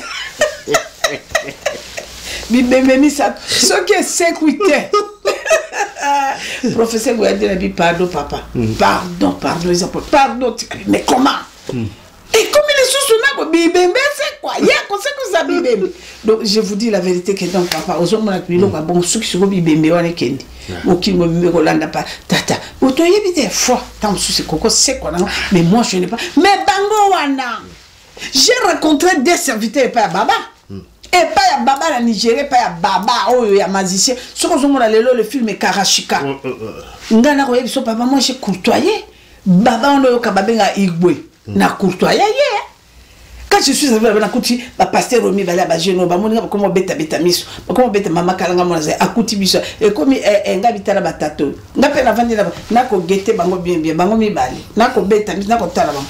Bibembe mi ça ce qui est sécurité. Professeur Gouadé a dit pardon papa. Pardon, mais comment? Et comme il est sous-sous bibembe c'est quoi? Il y a comme ça bibembe. Donc je vous dis la vérité que donc papa aux hommes là bon ceux qui sont bibembe on est kendi. Aucun me Rolanda pas tata. Otoye bité foi tant souci coco c'est quoi non? Mais moi je n'ai pas. Mais bango wana. J'ai rencontré des serviteurs et pas baba. Et pas ya baba la Nigeria, pas ya baba oh ya magicien. Ce qu'on a le film est Karashika. Ngana ko yebiso papa moi j'ai courtoyé. Baba on yo kababenga igwe na courtoyé. Quand je suis arrivé na kuti ba pasteur Romi bala ba jeno ba moninga comment beta miso. Comment beta mama kalanga mona za akuti biso. Et comme nga bitala batato. Nga pe na vandi na ko gete bango bien bango mi bali. Na ko beta miso na ko tala bango.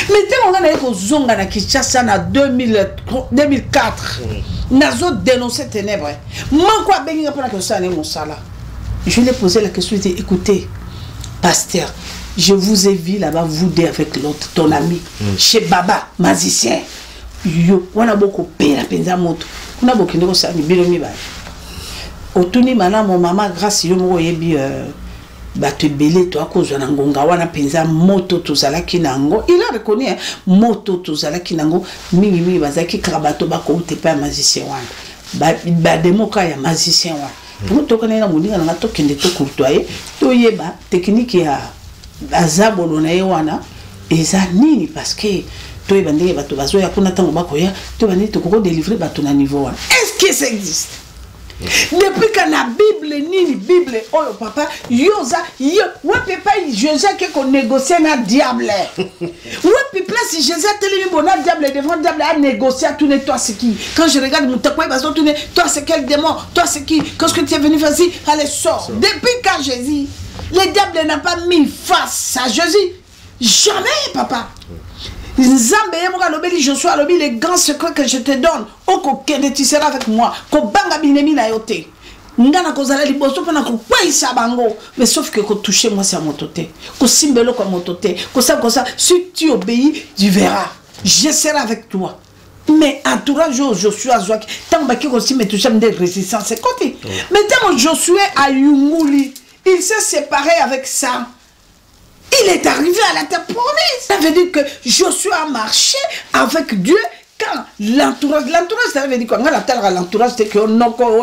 Mais dès qu'on a eu Zonga na Kinshasa en 2004, Nazo dénoncé ténèbres. Moi, quoi, ben, je lui ai posé la question, je lui ai dit, écoutez, pasteur, je vous ai vu là-bas, vous deux avec l'autre, ton ami, chez Baba, magicien. Yo, on a beaucoup payé la peine moto. On a beaucoup de choses, Otuni mana mon maman, grâce à yo, yebi bato belé toi cause na ngonga wana penza moto tozala kinango il a reconnu moto tozala kinango mingi bazaki krabato ba ko te pa magicien wana ba démocrate ya magicien wana pour to connaître moninga na to kende to courtoyer to yeba technique ya azabolo na wana eza nini parce que to yeba ndenge bato bazo ya kuna tango bakoya to bani to ko délivrer bato na niveau wana est-ce que ça existe? Depuis que la Bible, oh papa, yoza, yo, ouais papa, Joseph qu'on négocie na diable. Ouais papa, si Joseph télé bon na diable devant diable à négocier à tourner toi c'est qui? Quand je regarde mon taquet, bah tourner, toi c'est quel démon? Toi c'est qui? Qu'est-ce que tu es venu faire ici? Allez sors. Depuis quand Jésus, le diable n'a pas mis face à Jésus. Jamais papa. Nzambe yemoka lobeli Joshua lobi les grands secrets que je te donne oko kende tu seras avec moi ko banga binemi na yote ngana kozala liboso pona ko kwaisa bango mais sauf que ko toucher moi c'est à mon côté ko simbelo ko mon côté ko ça si tu obéis tu verras je serai avec toi mais entourage Joshua Zoaki tant ba ki ko si me toucher des résistances c'est côté mais tant Josué a Yunguli il s'est séparé avec ça. Il est arrivé à la terre promise. Ça veut dire que Josué a marché avec Dieu quand l'entourage, ça veut dire quoi? L'entourage, c'est que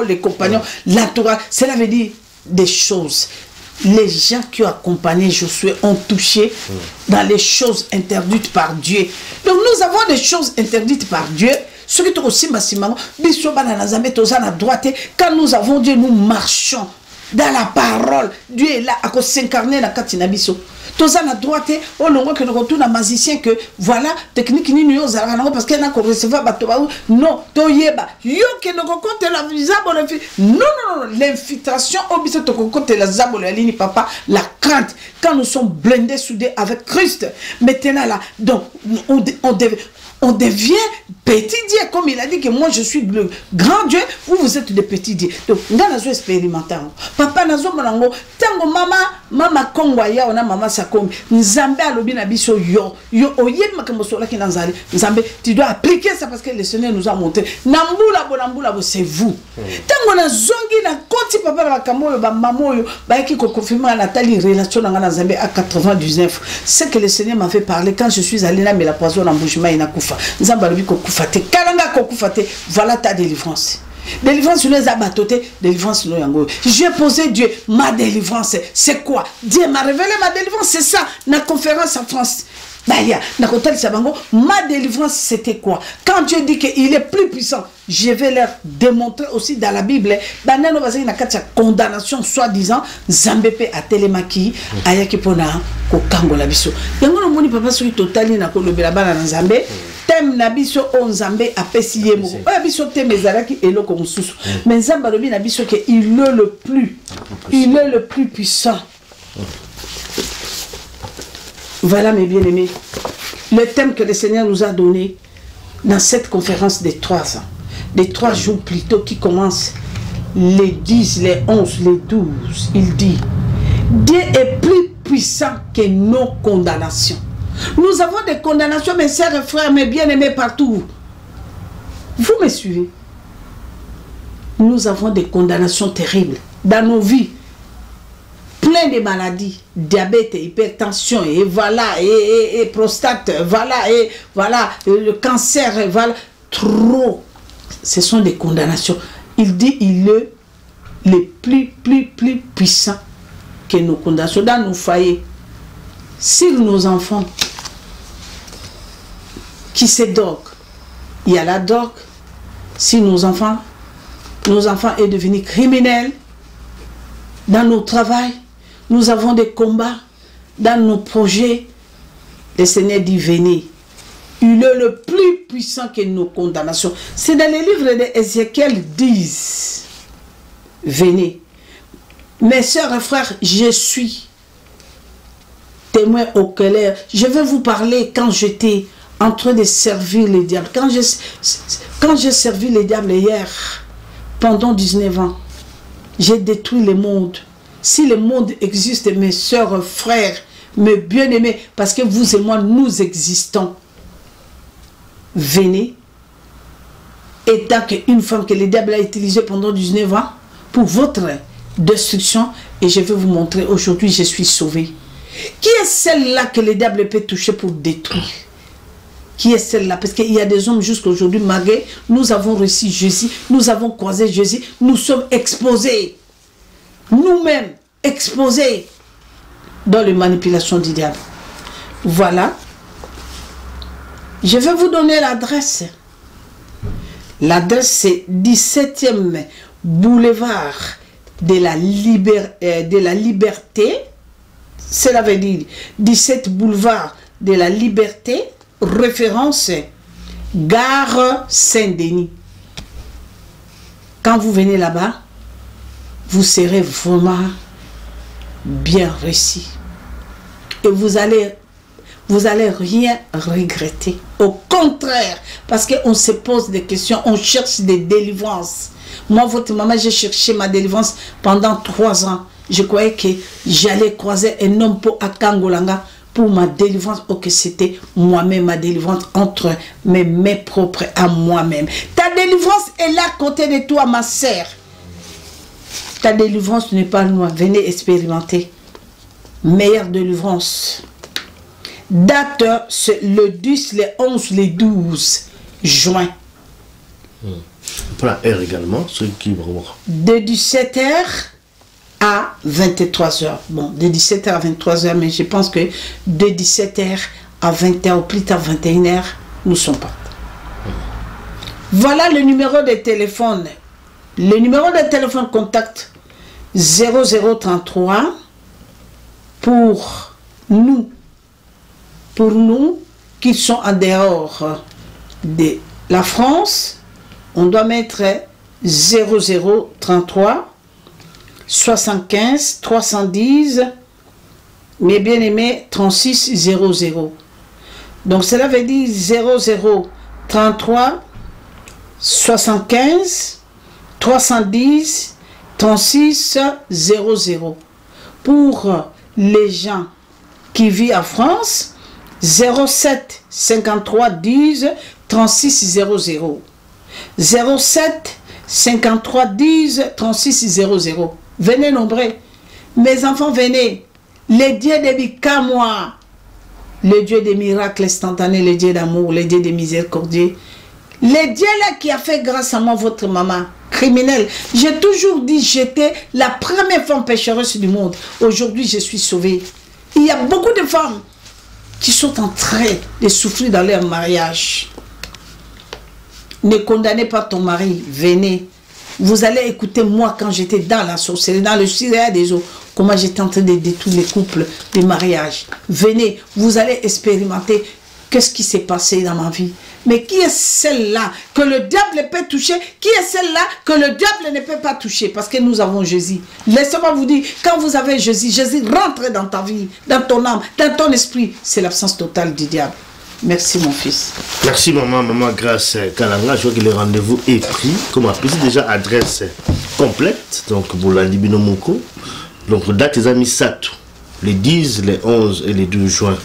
les compagnons, l'entourage, cela veut dire des choses. Les gens qui ont accompagné Josué ont touché dans les choses interdites par Dieu. Donc nous avons des choses interdites par Dieu. Ce qui est aussi massivement, quand nous avons Dieu, nous marchons dans la parole. Dieu est là à s'incarner dans Katina biso. Tous à la droite, on voit que nous retourne à magicien que voilà, technique ni nous parce qu'elle n'a qu'à recevoir non, toyeba, yo que nous compte la zabole. Non, l'infiltration, au biso to compte la zabole, la ligne papa, la crainte. Quand nous sommes blindés, soudés avec Christ, maintenant là, donc on devient petit Dieu, comme il a dit que moi je suis le grand Dieu, vous êtes des petits dieux. Donc, nous avons expérimenté. Papa, nous avons tango mama kongwaya, on a maman sakombi. Nzambe alobi na biso yo oyem makamosola ki nanzali. Nzambe, tu dois appliquer ça parce que le Seigneur nous a montré. Nambula bo c'est vous. Tango na zongi na koti papa na makambo ba mamo yo ba ki ko confirmer Nathalie relation na Nzambe à 99. C'est que le Seigneur m'a fait parler quand je suis allé là mais la poison en bouchement ina kufa. Nzambe alobi ko kufate kalanga ko kufate, voilà ta délivrance. Délivrance sur les abatotés, délivrance sur yango. J'ai posé Dieu, ma délivrance, c'est quoi? Dieu m'a révélé ma délivrance, c'est ça. La conférence en France. Ma délivrance, c'était quoi? Quand Dieu dit qu'il est plus puissant, je vais leur démontrer aussi dans la Bible. Il y a une condamnation, soi-disant, Zambepe a télémaki, ayaki pona, kokango la biso. Yango no moni papa soki totali na kolobela bana na Nzambe. Tem na biso o Nzambe apesi ye moko. Oya biso tem ezalaki eloko mususu. Mais Nzambe lobi na biso que il est le plus puissant. Voilà mes bien-aimés, le thème que le Seigneur nous a donné dans cette conférence des 3 ans, des 3 jours plutôt qui commencent les 10, les 11, les 12, il dit, Dieu est plus puissant que nos condamnations. Nous avons des condamnations, mes sœurs et frères, mes bien-aimés partout. Vous me suivez? Nous avons des condamnations terribles dans nos vies. Plein de maladies, diabète, hypertension, et voilà, et prostate, voilà, et voilà, le cancer, et voilà, trop. Ce sont des condamnations. Il dit, il est le plus puissant que nos condamnations. Dans nos foyers, sur nos enfants qui se droguent, il y a la drogue. Si nos enfants est devenu criminels, dans nos travails, nous avons des combats dans nos projets. Le Seigneur dit, venez. Il est le plus puissant que nos condamnations. C'est dans les livres d'Ézéchiel 10. Venez. Mes sœurs et frères, je suis témoin oculaire. Je vais vous parler quand j'étais en train de servir les diables. Quand j'ai servi les diables hier, pendant 19 ans, j'ai détruit le monde. Si le monde existe, mes sœurs, frères, mes bien-aimés, parce que vous et moi, nous existons. Venez. Et tant qu'une femme que le diable a utilisée pendant 19 ans pour votre destruction, et je vais vous montrer, aujourd'hui, je suis sauvée. Qui est celle-là que le diable peut toucher pour détruire? Qui est celle-là? Parce qu'il y a des hommes jusqu'à aujourd'hui, malgré nous avons reçu Jésus, nous avons croisé Jésus, nous sommes exposés. Nous-mêmes exposés dans les manipulations du diable. Voilà. Je vais vous donner l'adresse. L'adresse, c'est 17e boulevard de la Liberté. Cela veut dire 17 boulevard de la Liberté, référence gare Saint-Denis. Quand vous venez là-bas, vous serez vraiment bien reçu. Et vous allez rien regretter. Au contraire, parce qu'on se pose des questions, on cherche des délivrances. Moi, votre maman, j'ai cherché ma délivrance pendant 3 ans. Je croyais que j'allais croiser un homme pour Akangolanga pour ma délivrance. Ok, c'était moi-même ma délivrance entre mes mains propres à moi-même. Ta délivrance est là à côté de toi, ma sœur. Ta délivrance n'est pas loin. Venez expérimenter. Meilleure délivrance. Date, c'est le 10, le 11, le 12 juin. Pour la heure également, ceux qui vont voir. De 17h à 23h. Bon, de 17h à 23h, mais je pense que de 17h à 20h ou plus tard 21h, nous sommes pas. Voilà le numéro de téléphone. Le numéro de téléphone contact 0033 pour nous qui sont en dehors de la France. On doit mettre 0033 75 310, mais bien aimé 36 00. Donc cela veut dire 0033 75 310 36 00. Pour les gens qui vivent en France, 07 53 10 36 00. 07 53 10 36 00. Venez nombreux. Mes enfants, venez. Le Dieu de Bikamoa, le Dieu des miracles instantanés, le Dieu d'amour, le Dieu des miséricordieux. Le Dieu là qui a fait grâce à moi votre maman, criminelle. J'ai toujours dit j'étais la première femme pécheresse du monde. Aujourd'hui, je suis sauvée. Il y a beaucoup de femmes qui sont en train de souffrir dans leur mariage. Ne condamnez pas ton mari, venez. Vous allez écouter moi quand j'étais dans la sorcellerie, dans le Syria des eaux, comment j'étais en train de détruire les couples, les mariages. Venez, vous allez expérimenter qu'est-ce qui s'est passé dans ma vie. Mais qui est celle-là que le diable peut toucher? Qui est celle-là que le diable ne peut pas toucher? Parce que nous avons Jésus. Laissez-moi vous dire, quand vous avez Jésus, Jésus rentre dans ta vie, dans ton âme, dans ton esprit. C'est l'absence totale du diable. Merci mon fils. Merci maman Grâce Kalanga. Je vois que le rendez-vous est pris. Comme appelé déjà adresse complète. Donc pour la Libino Moko. Donc date des amis Sato. Les 10, les 11 et les 12 juin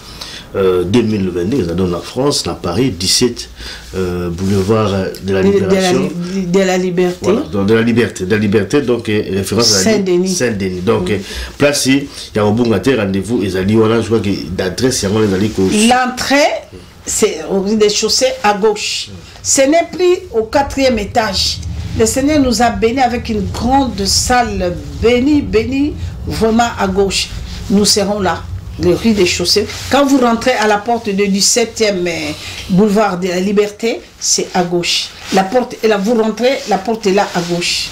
2022. Ils adonnent la France, la Paris, 17 boulevard de la Libération. De la Liberté. Voilà, donc de la Liberté, donc référence à Saint-Denis. Donc place il y a un bon rendez-vous et Zali voilà je vois que d'adresse il y a l'entrée c'est au rez-de-chaussée à gauche. Ce n'est plus au 4e étage. Le Seigneur nous a bénis avec une grande salle bénie vraiment à gauche. Nous serons là. Le rez-de-chaussée. Quand vous rentrez à la porte du 7e boulevard de la Liberté, c'est à gauche. La porte est là, vous rentrez, la porte est là à gauche.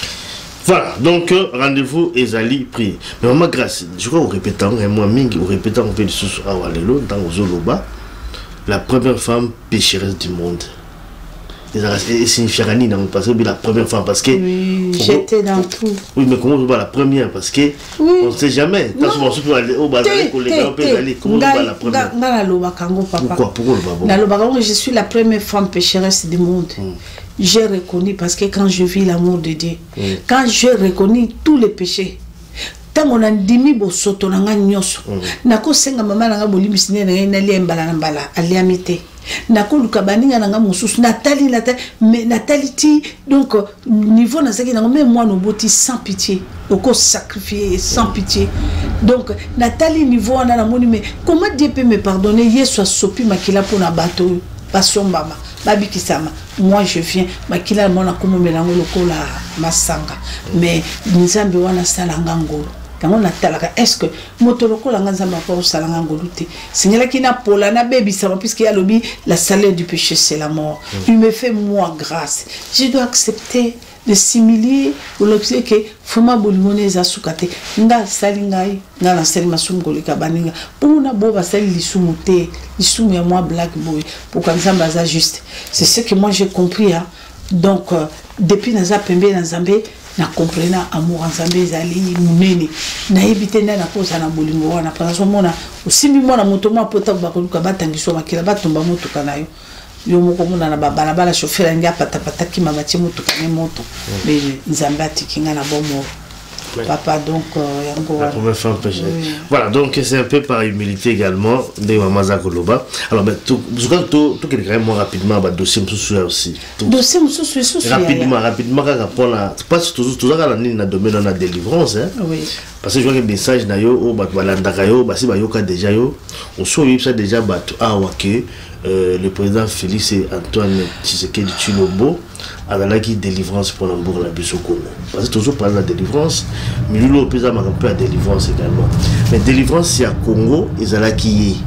Voilà, donc rendez-vous Ezali pris. Mais maman Grâce, je crois au répétant, et moi Mingi, au répétant, on fait du sous à Walelo, dans Zoloba, la première femme pécheresse du monde. Et c'est Rani dans le passé, la première femme parce que. Oui, j'étais dans tout. Oui, mais comment on va la première? Parce que on ne sait jamais. Tant souvent, on peut aller au bazar, on peut aller. Comment on va la première? Pourquoi je suis la première femme pécheresse du monde. J'ai reconnu parce que quand je vis l'amour de Dieu, quand j'ai reconnu tous les péchés, tant on a dimi bosoto nanga nyoso, nako senga mama nanga bolimisine na liembala mbala aliamite. Nako lukabaninga nanga mususu Nathalie mais Nathalie ti donc niveau na saki nanga même moi no boti sans pitié, oko sacrifier sans pitié. Donc Nathalie niveau na na moni mais comment Dieu peut me pardonner? Yesu sopi makila pona bato passion mama. Babi Kisama, moi je viens, makila mona komo melango lokola masanga, mais nzambe wana salanga ngolo. Quand on a talaka, est-ce que motoloko la nzambe pa salanga ngolo te? Signala kina pola na baby ça puisqu'il y a lobby la salaire du péché c'est la mort. Il me fait moi grâce. Je dois accepter de s'humilier pour l'observer que foma bolimone za sukate nga salingai nga na sel masungolo kabaninga pour na boba sel lisumu te lisumu ya moi black boy pour quand ça baza juste. C'est ce que moi j'ai compris hein. Donc depuis naza pembe na Nzambe na comprena amour Nzambe zali munene na ebite na koza na bolingo wana parce que mona osimbi mona moto mo pota ba koluka batangiso makila batomba moto kanayo yo moko mona na balabala chauffeur ngia patapata ki mamati moto kane moto mais Nzambe atikinga na bomo. Papa donc la première femme péché. Voilà donc c'est un peu par humilité également de Maman Zakoloba. Alors mais tout quelqu'un moi rapidement ba dossier msusu aussi. Dossier msusu rapidement quand pour la passe toujours à la ligne na domaine na délivrance hein. Oui. Parce que je vois que message na yo o ba balandaka yo ba si ba yoka déjà yo on so yipsa déjà ba awake le président Félix Antoine Tshisekedi Tshilombo a la délivrance pour l'Ambour la Bisoko. Parce que toujours parler de la délivrance, mais nous on peut un peu à délivrance également. Mais délivrance c'est à Congo, ils ont qui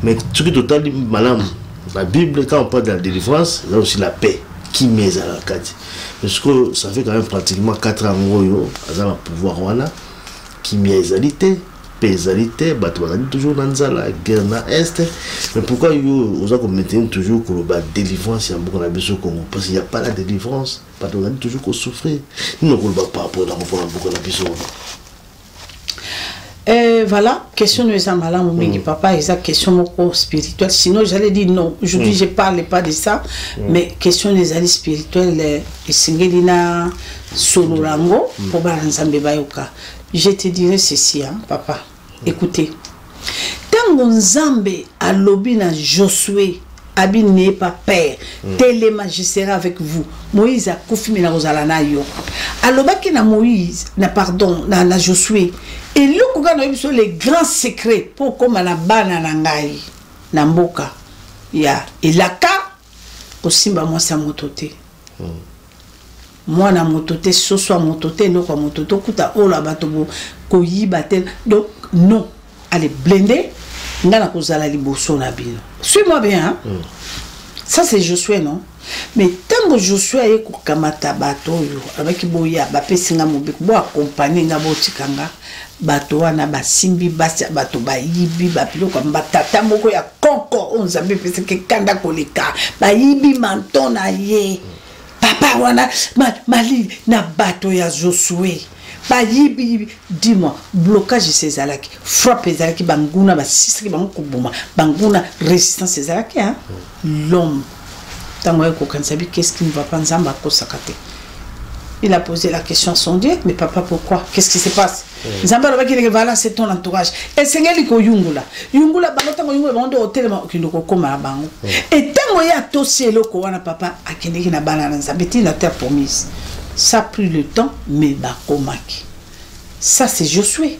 mais ce qui est totalement malin. La Bible quand on parle de la délivrance, là aussi la paix. qui met à la carte. Parce que ça fait quand même pratiquement 4 ans que vous avez pouvoir wana qui met égalité, pénalité, toujours dans la guerre dans l'Est. Mais pourquoi vous avez toujours la délivrance parce qu'il n'y a pas la délivrance, vous avez toujours qu'on souffre. Nous ne pouvons pas pour la voilà, question de Zamala, papa, et ça, question spirituelle. Sinon, j'allais dire non. Aujourd'hui, je ne parle pas de ça, mais question des alliés spirituels, et Singelina Solorango, pour Baranzambe Bayoka. Je te dirais ceci, hein, papa. Écoutez, tant que Nzambe a lobby dans Josué, Abi n'est pas père, téléma, je serai avec vous. Moïse a confirmé na Rosalana yo. Alors que na Moïse, na pardon, na Josué, et là qu'on a eu les grands secrets pour comme na bana nangai, na mboka, ya et la ka aussi ba moi ça mototé. Moi na mototé, ce soit mototé, non quoi mototé, kuta ola batobo ko yiba tel. Donc non, allez blender. Suis-moi bien, hein? Ça c'est Josué, non? Mais tant que Josué est kamata bato avec boya bapé singa mobile bo accompagner nga botikanga bato wana basimbi basi bato bayibi bapilo comme batata moko ya koko on zambe pese ke kanda koleka bayibi mantona ye papa wana mali na bato ya Josué. Dis-moi, blocage de ces alaki, frappe les alaki, banguna, basisri, banguna, banguna, résistance ces alaki, hein? L'homme, qu'est-ce qui ne va pas nous sakate? Il a posé la question à son Dieu, mais papa, pourquoi? Qu'est-ce qui se passe? Zamba voilà, c'est ton entourage. Et c'est Ngeliko Yungula. Yungula, Balotango Yungula, Bando Hotel, Kinoko Koma Bango. Et tant qu'il y a tossé le Kowana, papa, à Keneki na banane, Zabeti la terre promise. Ça a pris le temps, mais Bakomaki. Ça, c'est Josué.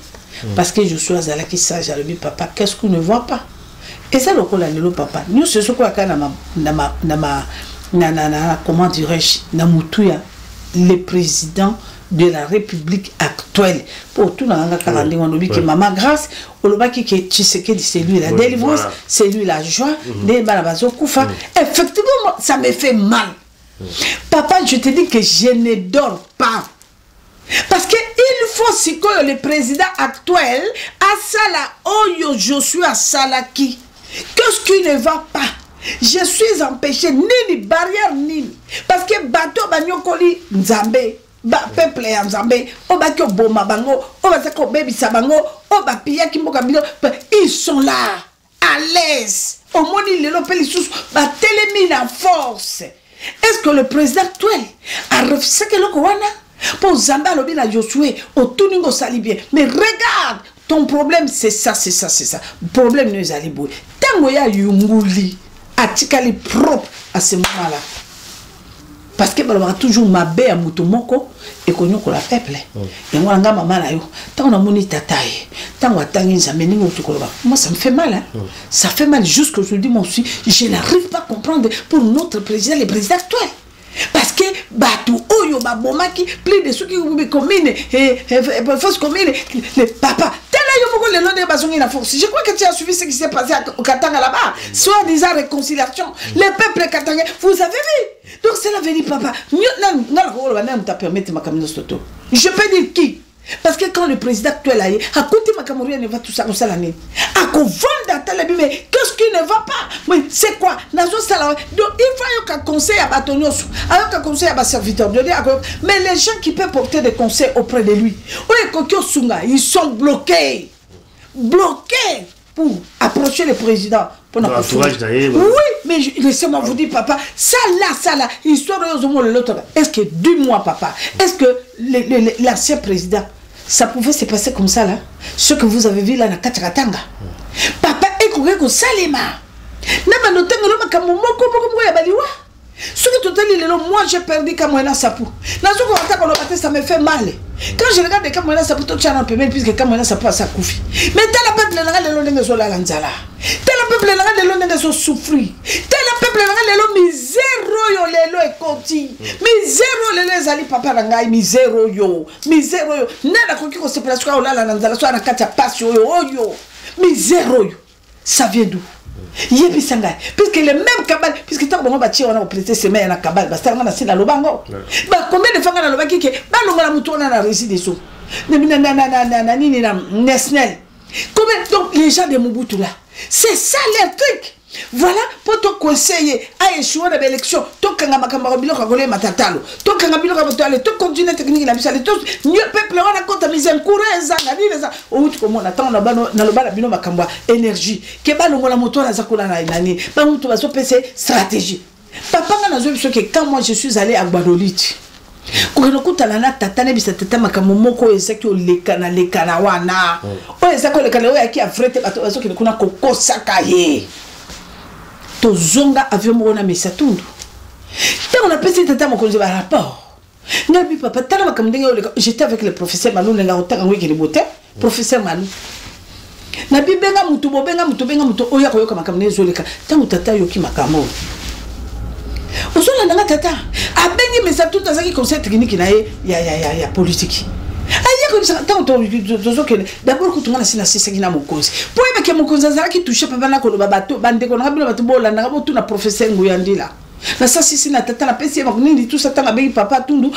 Parce que Josué a dit ça, j'ai dit, papa, qu'est-ce qu'on ne voit pas? Et ça, le papa. Nous, c'est ce qu'on a comment dirais-je, le président de la République actuelle. Pour tout le monde, on dit que Maman Grâce, on dit que c'est lui la délivrance, c'est lui la joie, effectivement, ça me fait mal. Papa, je te dis que je ne dors pas. Parce qu'il faut si que le président actuel a Sala Oyo Josué à Salaki. Qu'est-ce qui ne va pas? Je suis empêché, ni barrière, ni. Parce que bateau Banyokoli Nzambe, peuple Nzambe, Obakio Boma Bango, Obasako Baby Sabango, Obapia Kimokabilo, ils sont là, à l'aise. Au moins, ils le pèlent sous, télémine en force. Est-ce que le président actuel a refusé que le Kowana pour Zamba Lobi na Josué au Tuningo Salibien? Mais regarde, ton problème c'est ça, c'est ça, c'est ça. Le problème nous allons bouger. Tant qu'il y a Yunguli, Atikali propre à ce moment-là. Parce que on a toujours ma bé à Moutomoko et qu'on a la peuple. Et moi, on a maman là, tant on a moni tataï, tant on a tangué zameni autocolba. Moi, ça me fait mal, hein. Ça fait mal jusqu'aujourd'hui, moi aussi. Je n'arrive pas à comprendre pour notre président, le président actuel. Parce que Batou Oyo Babomaki, plus de ceux qui ont communes et fausses communes, les papas. Je crois que tu as suivi ce qui s'est passé au Katanga là-bas. Soit-disant réconciliation. Les peuples katangais, vous avez vu? Donc c'est la vérité, papa. Je peux dire qui? Parce que quand le président actuel a à côté ma Cameroun ne va tout ça comme ça l'année. À qu'on vende à tel mais qu'est-ce qui ne va pas? Mais c'est quoi? Donc il faut qu'un conseil à Batoniosu, alors qu'un conseil à ma serviteur de Dieu. Mais les gens qui peuvent porter des conseils auprès de lui, ils sont bloqués. Bloqués pour approcher le président. Oui, mais laissez-moi vous dire, papa, ça là, histoire de l'autre. Est-ce que, dis-moi, papa, est-ce que l'ancien président, ça pouvait se passer comme ça là? Ce que vous avez vu là, dans Katanga. Papa, écoutez, que Salima. Ce que tout est moi j'ai perdu Kamouena Sapou. Ça me fait mal. Quand je regarde Kamouena Sapou, tout le monde puisque Kamouena Sapou a sa koufi. Mais tel peuple de l'Anzala. Tel peuple de souffrir. Tel peuple de misère yo et conti. Misère les ali papa rangai misère yo. Misère yo. Nana koki ko se place ko la Anzala so na katia passion yo. Misère yo. Ça vient d'où? Yebisanga puisque les mêmes cabales puisque tant bon bâti on a prêté semaine na cabale ba sanga na sila lobango ba combien de fois na lobaki ke ba longa la mutu na résidence na nini na Nesnel combien donc les gens de Mobutu là c'est ça leur truc. Voilà pour te conseiller à échouer dans l'élection. Tant que ma bilo kagole matatalo. Tant que bilo kabatale. Tant continuer technique la bisale. Tous mieux peuple on a compte mise en courant ça ngani ça. Ou tu comment on attend na le bala bino makamba énergie. Que ba longo la moto na zakula na nani. Ba mutu ba so PC stratégie. Papa na zo biso que quand moi je suis allé à Gbadolite. Quand on a na tata ne bisa tata makambo moko ezaki lekana wana. O ezaki lekana o yaki afrete bato bazo ke kuna kokosaka ye. Tozonga avion mona mesatundu. Tant on a passé tata mon congé par rapport. Nabi papa tala makamdenge j'étais avec le professeur Malou nga otaka ngwe ke bote professeur Malou. Nabi benga mutu oya koyoka makamne zoleka. Tant tata yoki makamo. Ozola nanga tata abengi mesatundu azaki conseil technique na ya politique. D'abord, quand on a signé c'est qui mon cause. Pour que mon cause qui touche pas na kolo babato bande ko na bato bola na botu na professeur Nguyandi là. Na ça si na tata na pesi ba nini tout ça tanga be papa tundu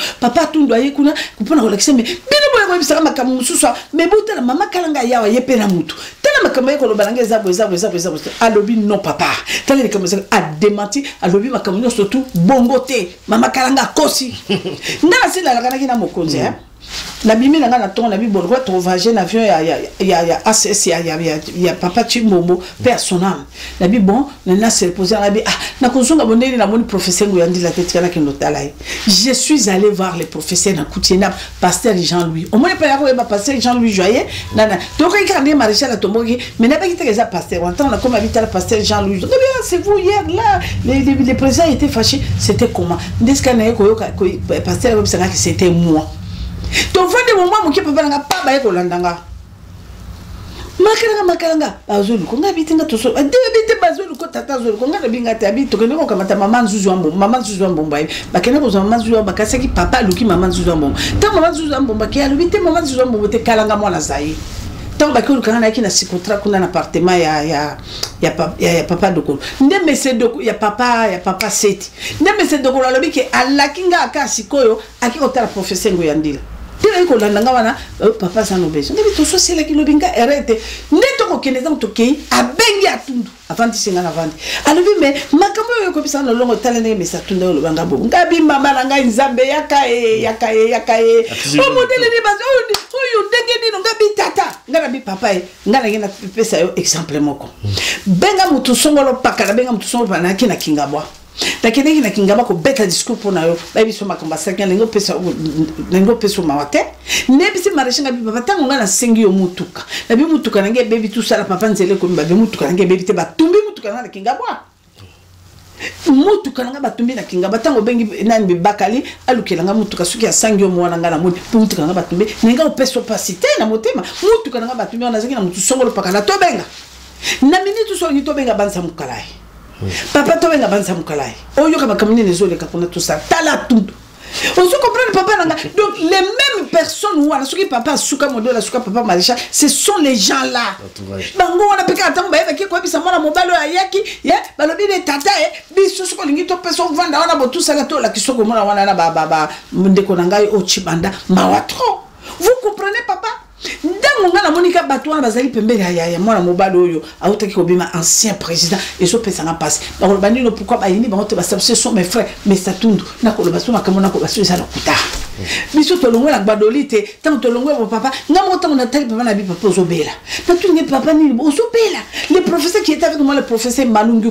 aye kuna kupona relaxer mais bino boya ko bisaka makamu mususu mais bota na mama kalanga yawa yepe na mutu. Tala makamba ko lo balanga zabo alobi non papa. Tala les comme ça a démenti alobi makamu surtout bongote mama kalanga kosi. Ngala sila la kana kina mokonzi hein. La bimi na ngana ton la bi bon retrouvager un avion ya ACS ya papa Chimomo personnel la bi bon na se poser la bi na konzonga boneli na moni professeur Nguyandi la tête kana kinotala. Je suis allé voir le professeur na Koutiena pasteur Jean-Louis au moins pas ya pasteur Jean-Louis Joyer nana donc il carnet maréchal la tomoki mais n'a pas quitté les pasteur on entend comme habiter le pasteur Jean-Louis bien c'est vous hier là les présidents étaient fâchés c'était comment ndeskana ko pasteur comme ça que c'était moi. Donc, vous avez moment où vous avez pas de landanga. Makalanga, Azulu, qu'on habite un gâteau. Débité Bazulu, Kotata Zulu, qu'on a bien habité, qu'on a comme ta maman Zouzouambo, maman Zouzouambo, Bakana aux maman Zouzouambo, Bakasaki, papa, Luki, maman Zouzouambo. Tant maman Zouzouambo, Bakia, lui, maman Zouzouambo, te Kalanga Monazaï. Tant Bakul Kanaki n'a si contrat qu'on a un appartement, il y a papa de Kolo. N'est c'est de il y a papa Seti. N'est c'est de Kolo, le bique à la Kinga à Kassikoyo, à qui on t'a la professeur Nguyandila. Papa sans obéissance. Mais tout ça c'est là qui le binga arrête. Neto ko keneza mtoki abengi atundu. Avanti singa na vanti. Alors mais makambo yo ko bisa na longo talene mais ça tunda lo banga bo. Ngabi mama na ngai nzambe yakae. O modele ni bazo oyo ndenge ni ngabi tata. Ngana bi papa e ngana ngena pesa yo exemple moko. Benga mutu songolo pakala benga mutu songolo na kina kingabwa. Takene na kingaba ko beta discours pour nayo ba biso makamba sakya lengo pesa mawate ne bisi mareshinga bi papa tango ngana sengi yo mutuka na bi mutuka nange bebi tout ça la papa nzele ko ba mutuka nange bebi te ba tumbi mutuka na kingaba mutuka nanga batumbi na kingaba tango bengi nani bi bakali alukela mutuka suki ya sangi yo mwana ngana mudi mutuka nanga batumbi nenga peso pasite na motema mutuka nanga batumbi ona zaki na mutu songolo pakala to benga na minute so ni to benga banza mukalai. Papa toi nga banza mukalai. Oyo kama kamini nezole kakuna tout ça. Tala tout. On se comprend papa nanga. Donc les mêmes personnes ou ala suki papa suka modela suka papa marisha, ce sont les gens là. Bango wana peka atango ba yaki ko bisa mwana mobalo ayaki, ye balobi de tata biso suko lingi to peso vanda wana bo tout ça la to la kisoko mwana wana na ba ndeko nangai o chibanda mawatro. Vous comprenez papa? Dans mon Monica Batouan Bazali Pembe ya moi mobile oyo autaki kobima ancien président et so pesa nga passe ba ko bandi no pourquoi ba yini ba ngote ba ce sont mes frères mais ça tundu na ko ba so makamona ko ba so ça lokuta biso to longwe la Gbadolite tant to longwe mon papa nga monta on a tel papa na bi papa ozobela na tu ne papa ni ozobela les professeurs qui étaient avec moi le professeur Malungu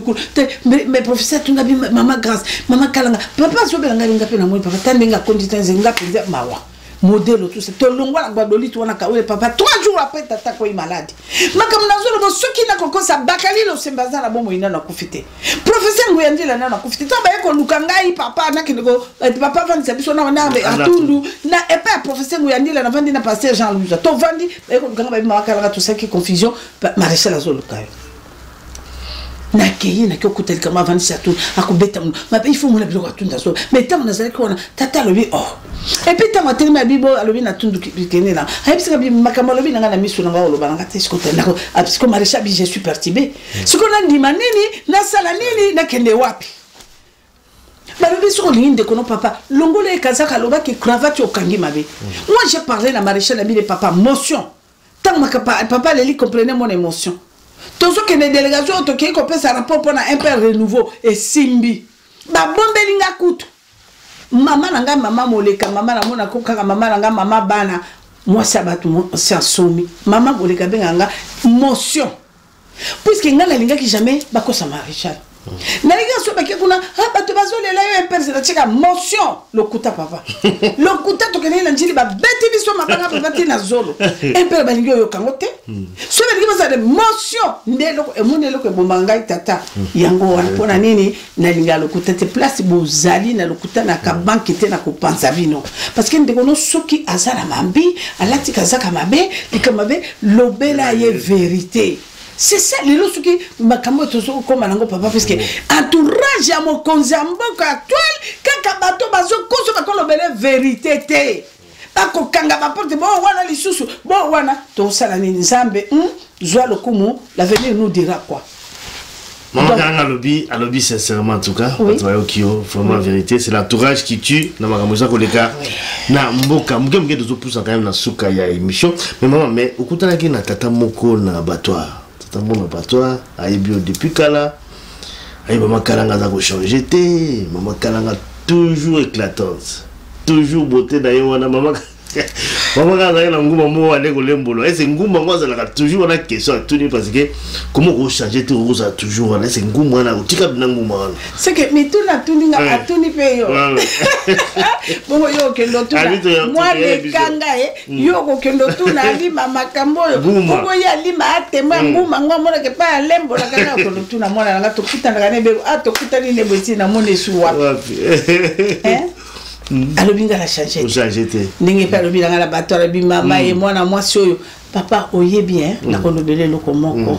mes professeurs tunga bi maman Grâce maman Kalanga papa ozobela nga pe na moi papa tandenga conditions nga penza mawa modèle tout ça. Tout le monde a Gbadolite wana kawe papa 3 jours après tata ko malade. Makam nazolo bo soki na koko sa bakali lo sembaza na bomo ina na kufite. Professeur Nguyandi la na kufite. To ba ko lukangai papa na kingo papa vandi sabiso na wana atundu na et pas professeur Nguyandi la na vandi na pasteur Jean-Louis. To vandi ba ko lukanga ba makala tout ça qui confusion maréchal azolo kayo. na keyi na kyo kutel kama vanisa tout akubeta ma il faut mon biloko tout ndaso mais tant na zali ko na tata lobi oh et puis tant mateli ma bibo alobi na tundu kene la ay bisika bi makama lobi na misu na ngalo banga te sko tena ko abisiko marisha bi je suis perturbé siko na ndima nini na sala nini na kende wapi balobi siko linde kono papa longole kazaka loba ki cravate okangi mabe moi j'ai parlé na marisha na bi de papa motion tant ma papa Leli comprenait mon émotion. Tout ce que les délégations qui ont fait un rapport pour un père renouveau et Simbi. Ba bombe linga kutu. Maman nanga maman moleka maman na mona koka maman nanga maman bana. Moi ça va tout c'est somi. Maman moleka benga motion. Puisque ngala linga qui jamais bako sa maréchal. Na linga so baké kuna bato bazole la yo un père c'est la motion le kuta papa. Le kuta to kenela njili ba beti biso mabanga bati na zolo. Un père balingo yo kangote. So balingo ba de motion ndelo e monelo ko bombanga tata yango wana pona nini na linga le kuta te place bozali na le kuta na ka banque te na ko panza bino parce que ndeko no soki azala mambi alati kazaka mabe ikamabe lobela ye vérité. C'est ça, les gens qui m'ont dit comme un papa, parce que entourage à mon konzambo actuel, quand bateau bazo koso bakolo belle vérité. Bako kanga baporte bon wana li susu bon wana to sala ni nzambe zwa le kumu l'avenir nous dira quoi. Maman Karanga lobby sincèrement en tout cas, vraiment vérité, c'est l'entourage qui tue na makamuza koleka na mboka mugem dozo pousa quand même na suka ya émission mais maman mais okutana ki na tata moko na abattoir. Mon abattoir aïbio depuis kala aïe maman Karanga za ko changer té maman Karanga toujours éclatante toujours beauté d'ailleurs wana maman maman Karanga na nguma mo ale ko lembolo et c'est nguma ngo za la toujours na question tout parce que comment ko changer té rosa toujours là c'est nguma na utika bina nguma wana c'est que mais tout na tuninga atuni pe yo bon yo ke ndo tuna moi le kanga yo ko ke ndo tuna ali mama kambo yo ko ya lima atema nguma ngoma ke pa lembo la kanga ko ndo tuna mwana na to kutana ne be to kutani ne boti na mone suwa alobinga la changer ndenge pa lobinga la batora bi mama et moi na moi soyo papa oye bien na ko lobele loko moko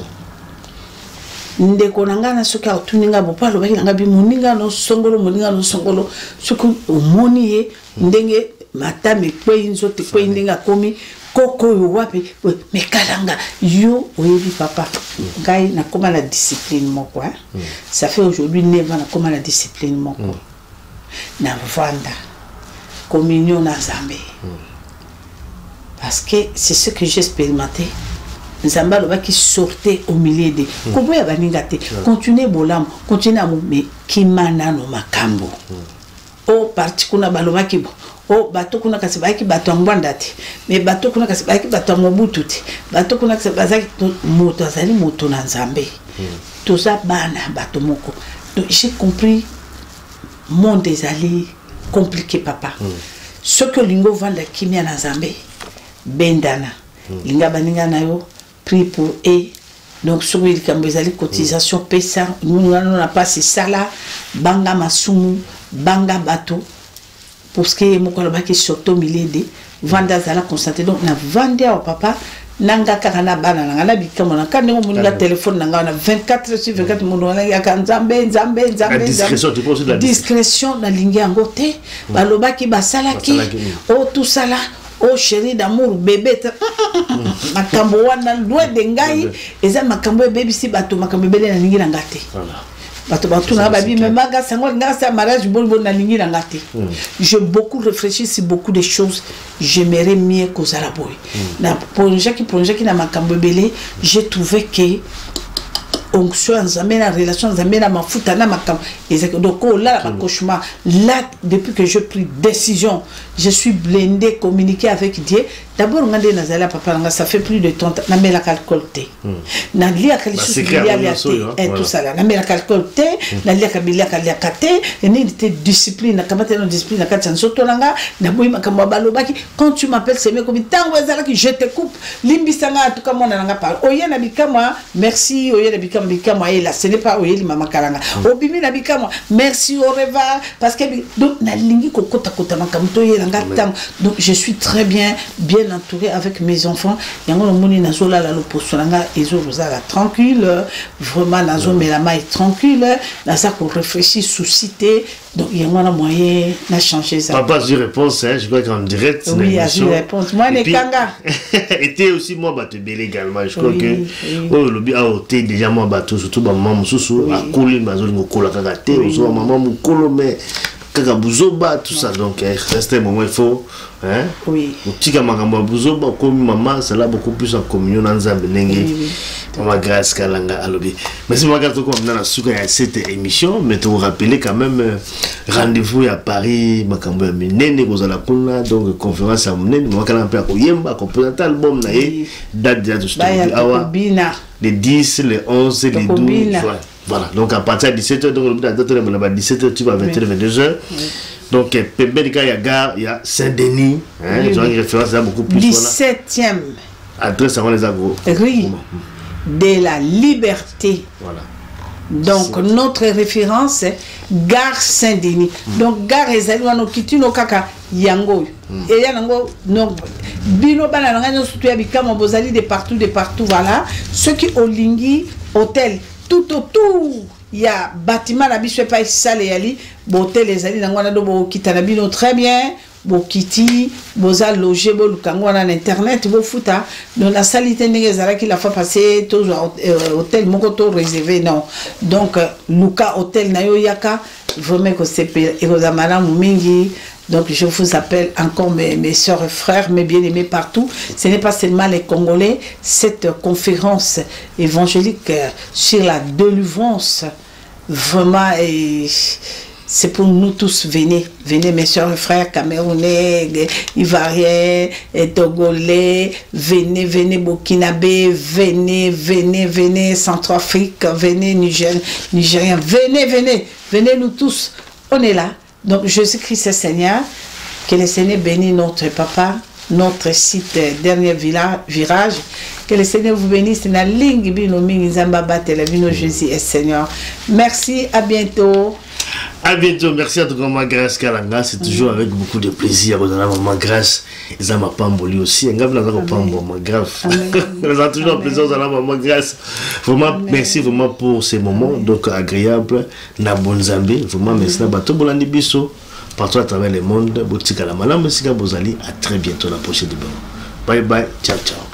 ndeko nanga na soka tuninga bopa lo banga bi muninga no songolo suku omoni ye ndenge matame kwe nzote kwe ndinga komi koko yo wapi me kalanga yo oyebi papa ngai na koma la discipline moko ça fait aujourd'hui 9 ans na koma la discipline moko na vanda communion na Zambé parce que c'est ce que j'ai expérimenté. Nzamba loba qui sortait au milieu de comment ya baninga te continuer bolam continuer à mais qui mana no makambo o parti kuna baloba ki o bato kuna kasiba ki bato ngwanda te mais bato kuna kasiba ki bato mobutu te bato kuna kasiba ki moto azali moto na Nzambe tout ça bana bato moko donc j'ai compris monde des alliés compliqué papa ce que lingo vanda kimia na Nzambe bendana linga baninga nayo prix pour eux donc sur les cambezali cotisation pesa nous n'a pas c'est ça là banga masumu banga bateau pour ce qui est mon collègue qui surtout milieu de vanda zala constaté donc na vendé au papa nanga kana bana nanga bikamo na kande mo munga téléphone nanga na 24/24 mundo na ya Nzambe discrétion na lingi angote baloba ki basala ki o tout ça là oh chérie d'amour bébé makambo wana loin de ngai eza makambo bébé si bato makambo bébé na lingi na ngate bato na babi me maga sango ngasa mariage bon na lingi na ngate j'ai beaucoup réfléchi sur beaucoup de choses j'aimerais mieux qu'aux araboy na projet qui na makambo bébé j'ai trouvé que onction Nzambe na relation Nzambe na mafuta na makambo donc là la cauchemar là depuis que je pris décision je suis blindé communiquer avec Dieu d'abord ngande nazala papa nga ça fait plus de 30 na mela calcolté na lia kalisu et tout ça là na mela calcolté na lia kabila kaliakate et ni était discipline na kamata na discipline na katsa nsoto nanga na boyi makambo balobaki quand tu m'appelles c'est mieux comme tango ezala ki je te coupe limbisanga tout comme on nanga parle oye na bikama merci oye na bikama bikamo là ce n'est pas oyeli mama kalanga obimi na bikamo merci au revoir parce que donc na lingi kokota kota makamto yelanga tam donc je suis très bien entouré avec mes enfants yango moni na zola la loposonanga ezo rozala tranquille vraiment na zo melama est tranquille na ça pour réfléchir susciter donc il y a un moyen de changer ça. Papa, j'ai réponse, hein, je crois qu'en direct. Oui, j'ai réponse. Moi, les kanga. Et aussi, moi, bah, te bel également. Je crois que. Oh, le bien, déjà, moi, bah, surtout, bah, maman, sous, à couler, ma zone, au col, à kagate, au maman, mon colo, mais. Kagabuzoba, tout ça. Donc, reste un moment, il faut. Hein? Oui. Au petit Kamagamba Buzoba, comme maman, c'est là beaucoup plus en communion dans Zambénengue. Maman Grâce Kalanga Alobi. Merci, moi, quand on a cette émission, mais tu vous rappelez quand même rendez-vous à Paris, Makambo Minene, Gozalakuna, donc conférence à Mounen, moi, quand on peut Yemba, qu'on présente l'album, date de les 10, les 11, les 12. Voilà, donc à partir de 17h, donc à 17h, tu vas 20h, 22h. Donc, Pébédika, il y a Gare, il y a Saint-Denis, hein, ils ont une référence là beaucoup plus. 17e. Adresse avant les agros. Rue de la Liberté. Voilà. Donc, notre référence est Gare Saint-Denis. Donc, Gare Ezalouano Kitino Kaka Yango. Et Yango, non. Bino Banananga, surtout Abikam, Bozali de partout, voilà. Ceux qui ont Lingui, hôtel, tout autour. Il y a bâtiment la biche pas ça les ali botel les ali nangwana do bo kitanabino très bien bo kiti boza loger bo lukangwana na internet bo futa dans la salité ngezara qui la fois passé toujours hôtel moko to réservé non donc luka hôtel na yo yaka vraiment que c'est et aux amala mingi. Donc je vous appelle encore mes soeurs et frères, mes bien-aimés partout. Ce n'est pas seulement les Congolais. Cette conférence évangélique sur la délivrance, vraiment, c'est pour nous tous. Venez mes soeurs et frères, Camerounais, Ivoiriens, Togolais, venez Burkinabé, venez Centrafrique, venez Nigériens, venez nous tous. On est là. Donc, Jésus-Christ Seigneur, que le Seigneur bénisse notre papa, notre site dernier virage, que le Seigneur vous bénisse. Na ligne binomi Zambaba Televino Jésus est Seigneur. Merci, à bientôt. À bientôt, merci à toute maman Grâce Kalanga, c'est toujours avec beaucoup de plaisir. Maman Grâce, ils ont ma pamboli aussi. On a maman Grâce. Ils ont toujours plaisir dans la maman Grâce. Vraiment, merci vraiment pour ces moments donc agréables. Na Bonzambé, vraiment merci na bato bolandi biso partout à travers le monde. Botika la malam, à très bientôt la prochaine vidéo. Bye bye, ciao ciao.